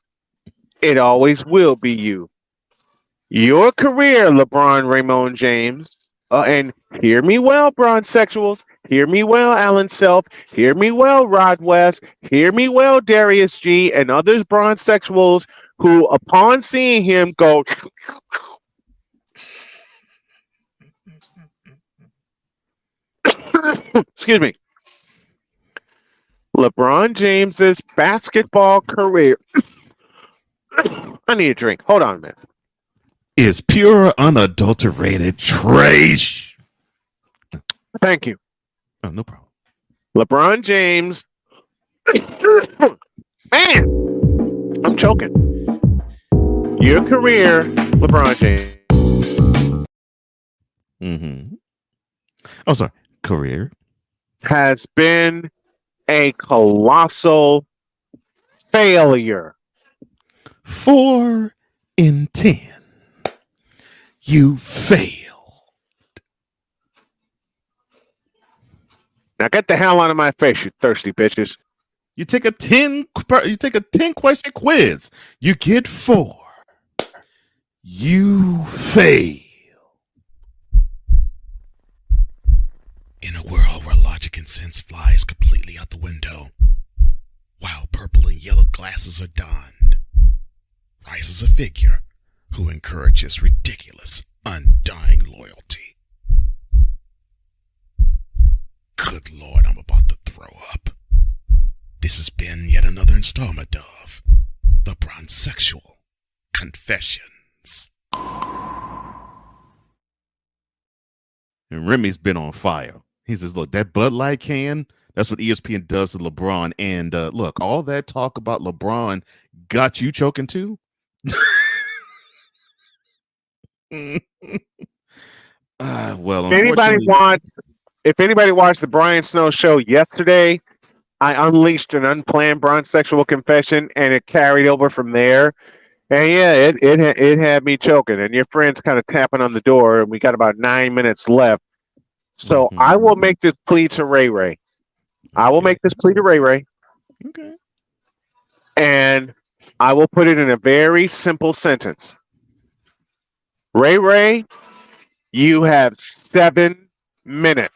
It always will be you. Your career, LeBron Raymond James, and hear me well, Bronzexuals. Hear me well, Alan Self. Hear me well, Rod West. Hear me well, Darius G. and others Bronzexuals who, upon seeing him, go... Excuse me. LeBron James's basketball career. I need a drink. Hold on a minute. Is pure, unadulterated trash. Thank you. Oh, no problem. LeBron James. Man, I'm choking. Your career, LeBron James. Oh, sorry. Career has been a colossal failure. 4 in 10. You fail. Now get the hell out of my face, you thirsty bitches. You take a 10 question quiz. You get 4. You fail. In a world where logic and sense flies completely out the window, while purple and yellow glasses are donned, rises a figure who encourages ridiculous, undying loyalty. Good Lord, I'm about to throw up. This has been yet another installment of The Bronsexual Confessions. And Remy's been on fire. He says, look, that Bud Light can, that's what ESPN does to LeBron. And look, all that talk about LeBron got you choking too? Well, unfortunately, if anybody watched the Brian Snow show yesterday, I unleashed an unplanned bronsexual confession, and it carried over from there. And yeah, it had me choking, and your friend's kind of tapping on the door, and we got about 9 minutes left. So I will make this plea to Ray Ray. I will make this plea to Ray Ray. Okay. And I will put it in a very simple sentence. Ray Ray, you have 7 minutes.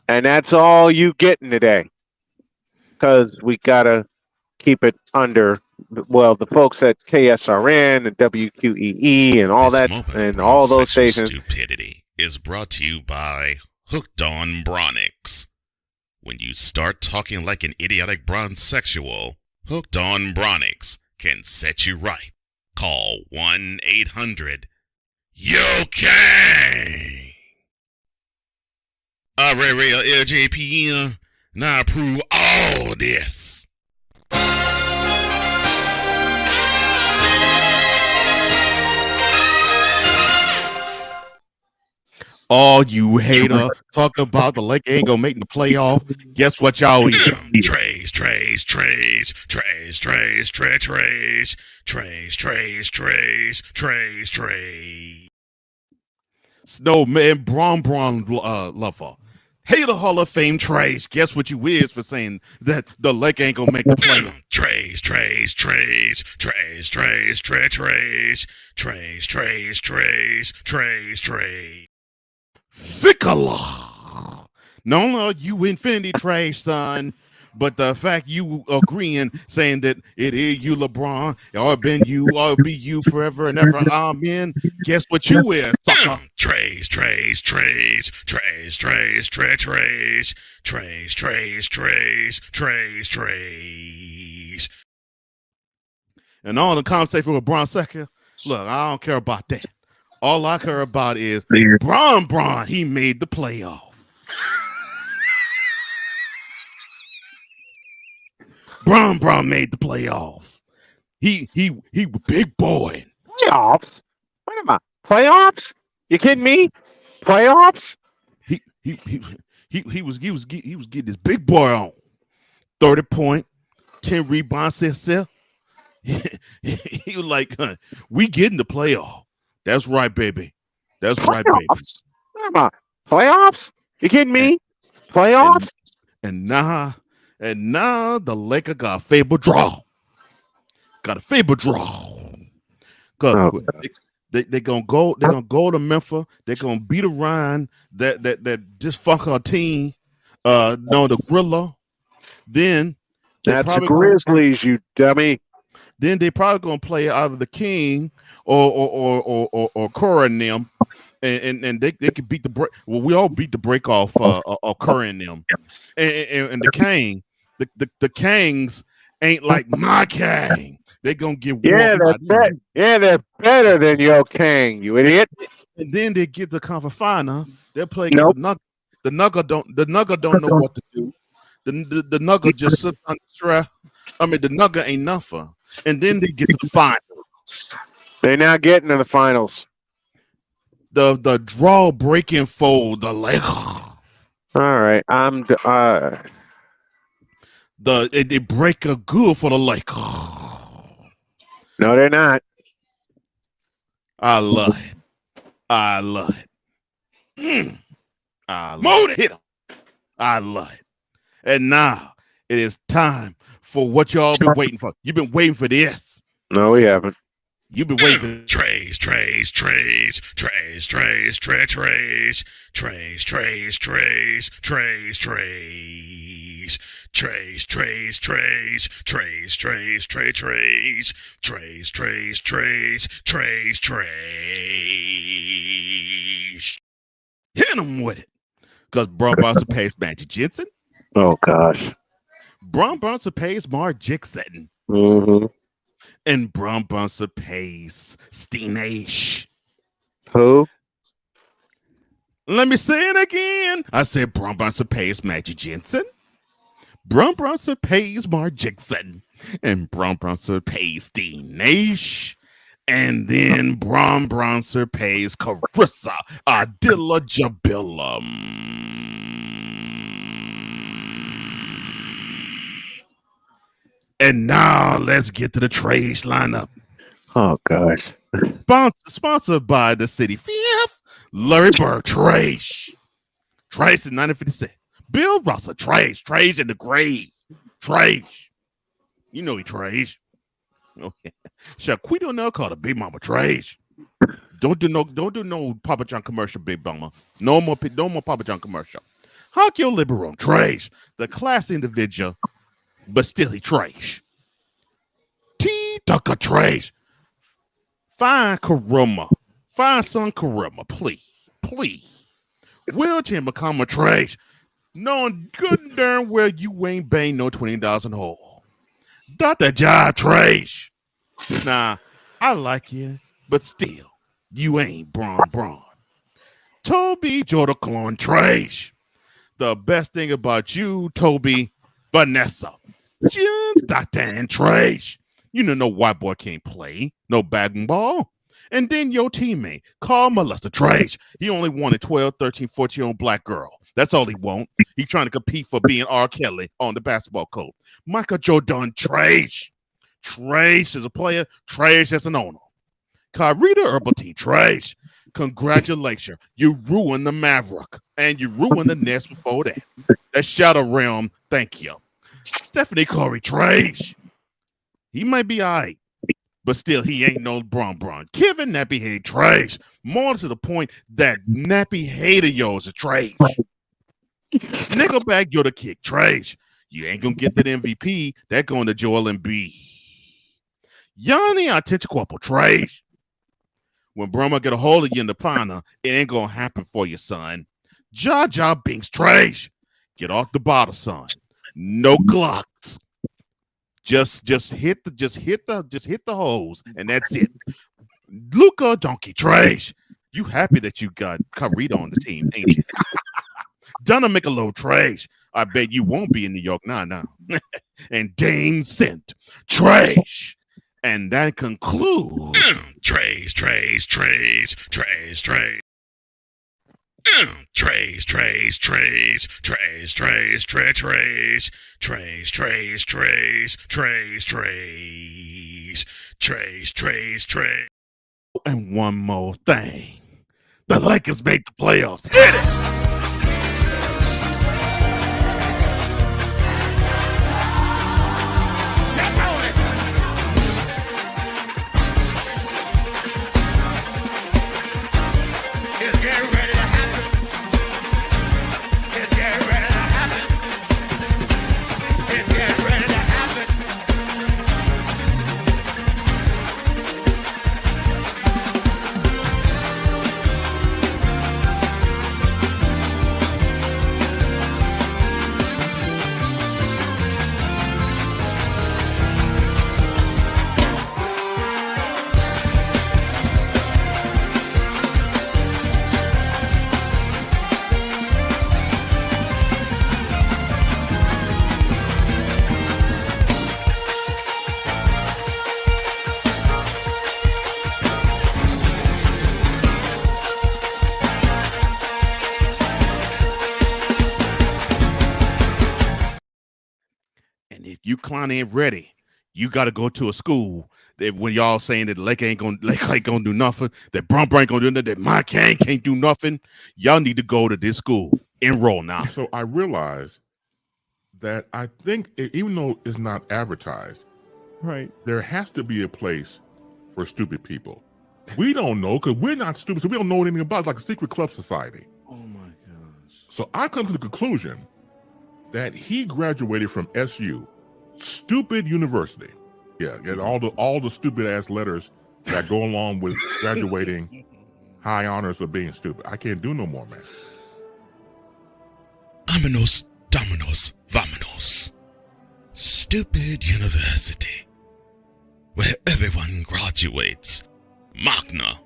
And that's all you getting today. Because we got to keep it under, well, the folks at KSRN and WQEE and all that, and all those stations. Stupidity is brought to you by Hooked on Bronix. When you start talking like an idiotic bronsexual, Hooked on Bronix can set you right. Call 1-800-YO-KANG. Ray Ray LJP, now approve all this. all you hater talking about the Lake ain't gonna make the playoff. Guess what y'all eat? Trays. Snowman, Bron lover. Hater Hall of Fame Trace. Guess what you is for saying that the Lake ain't gonna make the playoff? Trays. Fickler. No, you infinity trash, son. But the fact you agreeing, saying that it is you, LeBron, or been you, or be you forever and ever, amen. Guess what you is, sucker? Trays. And all the conversation with Bron second, look, I don't care about that. All I care about is Bron, he made the playoff. Bron made the playoff. He was big boy. Playoffs? What am I? Playoffs? You kidding me? Playoffs? He was getting his big boy on. 30 point, 10 rebounds himself. He was like, we getting the playoff. That's right, baby. That's right, baby. What am I? Playoffs? You kidding me? Playoffs? And now the Lakers got a favorable draw. Cause they gonna go. They're gonna go to Memphis. They're gonna beat around that dysfunctional team. The Gorilla. Then that's the Grizzlies, you dummy. Then they probably gonna play either the King or Curry and them, and they could beat the break. Well, we all beat the break off Curry and them, and the King. The Kangs ain't like my Kang. They're gonna get they're better than your Kang, you idiot. And then they get the conference final. They'll play the Nugget. The Nugget don't know what to do. The Nugget just sits under stress. I mean, the Nugget ain't nothing. And then they get to the final. They're not getting to the finals. The draw breaking fold, the Lakers. All right, they break a good for the Lakers. No, they're not. I love it. I love it. I love it. And now it is time for what y'all been waiting for. You've been waiting for this. No, we haven't. You've been waiting. Trays. Hit him with it. Because Braun Bronson pays Magic Jensen. Oh gosh. Braun Bronson pays Mark Jixon. Mm-hmm. And Braun Bronson pays Steenash. Who? Let me say it again. I said Braun Bronson pays Magic Jensen. Braun Bronson pays Mark Jixon. And Braun Bronson pays Steenash. And then Braun Bronson pays Carissa Adilla Jabilla. And now let's get to the trade lineup. Oh gosh. Sponsored by the City Fifth, Larry Bird, Trash in 1956. Bill Russell, Trash in the grave, Trash. You know he Trash. Okay. Shaquito O'Neal called a Big Mama Trash. Don't do no Papa John commercial, Big Mama. No more Papa John commercial. Hakio Libero, Trash, the class individual, but still he Trash. T. Ducker, Trash. Find Karuma. Find son Karuma, please. Wheelchair become a Trash, knowing good and darn well you ain't bang no $20 in hole. Dr. Jive Trash. Nah, I like you, but still, you ain't Braun. Toby Jordan Clone Trash. The best thing about you, Toby, Vanessa. Jen Stockton Trash. You know no white boy can't play. No bagging ball. And then your teammate, Carl Molester Trash. He only wanted 12, 13, 14-year-old black girl. That's all he want. He's trying to compete for being R. Kelly on the basketball court. Michael Jordan Trash. Trash as a player, Trash as an owner. Kyrita Herbalty Trash. Congratulations. You ruined the Maverick. And you ruined the Nets before that. That Shadow Realm, thank you. Stephanie Curry Trash. He might be all right, but still, he ain't no Braun. Kevin Nappy Head Trash. More to the point that Nappy Head of yours is Trash. Nickelback, you're the kick Trash. You ain't gonna get that MVP. That going to Joel Embiid. Yanni Antetokounmpo Trash. When Brahma get a hold of you in the final, it ain't gonna happen for you, son. Jar Binks Trash. Get off the bottle, son. No Glocks. Just hit the hose, and that's it. Luka Donkey Trash. You happy that you got Carita on the team, ain't you? Donna Michelob Trash. I bet you won't be in New York now. And Dane Sent Trash. And that concludes Trash. And one more thing. The Lakers make the playoffs. Hit it! You Clown ain't ready. You got to go to a school that when y'all saying that Lake ain't gonna do nothing, that Braun ain't gonna do nothing, that my can't do nothing. Y'all need to go to this school. Enroll now. So I realized that I think even though it's not advertised, right, there has to be a place for stupid people. We don't know because we're not stupid, so we don't know anything about it. It's like a secret club society. Oh my gosh. So I come to the conclusion that he graduated from SU, stupid university. Yeah, and all the stupid ass letters that go along with graduating high honors of being stupid. I can't do no more, man. Vámonos, dominos, vámonos. Stupid university, where everyone graduates magna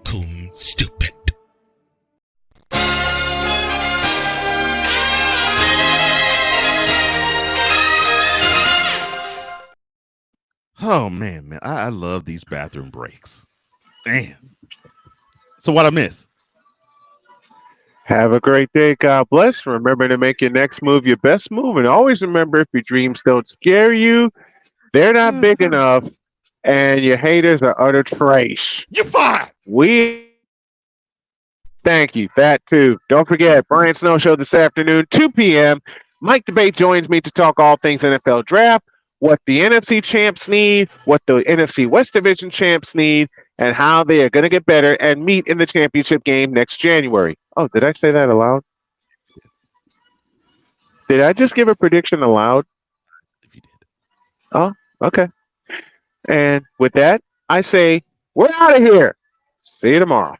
cum stupid. Oh man, I love these bathroom breaks. Man. So what I miss? Have a great day. God bless. Remember to make your next move your best move. And always remember, if your dreams don't scare you, they're not big enough. And your haters are utter trash. You're fired. Thank you. That too. Don't forget, Brian Snow Show this afternoon, 2 p.m. Mike Debate joins me to talk all things NFL draft, what the NFC champs need, what the NFC West Division champs need, and how they are going to get better and meet in the championship game next January. Oh, did I say that aloud? Did I just give a prediction aloud? If you did. Oh, okay. And with that, I say, we're out of here. See you tomorrow.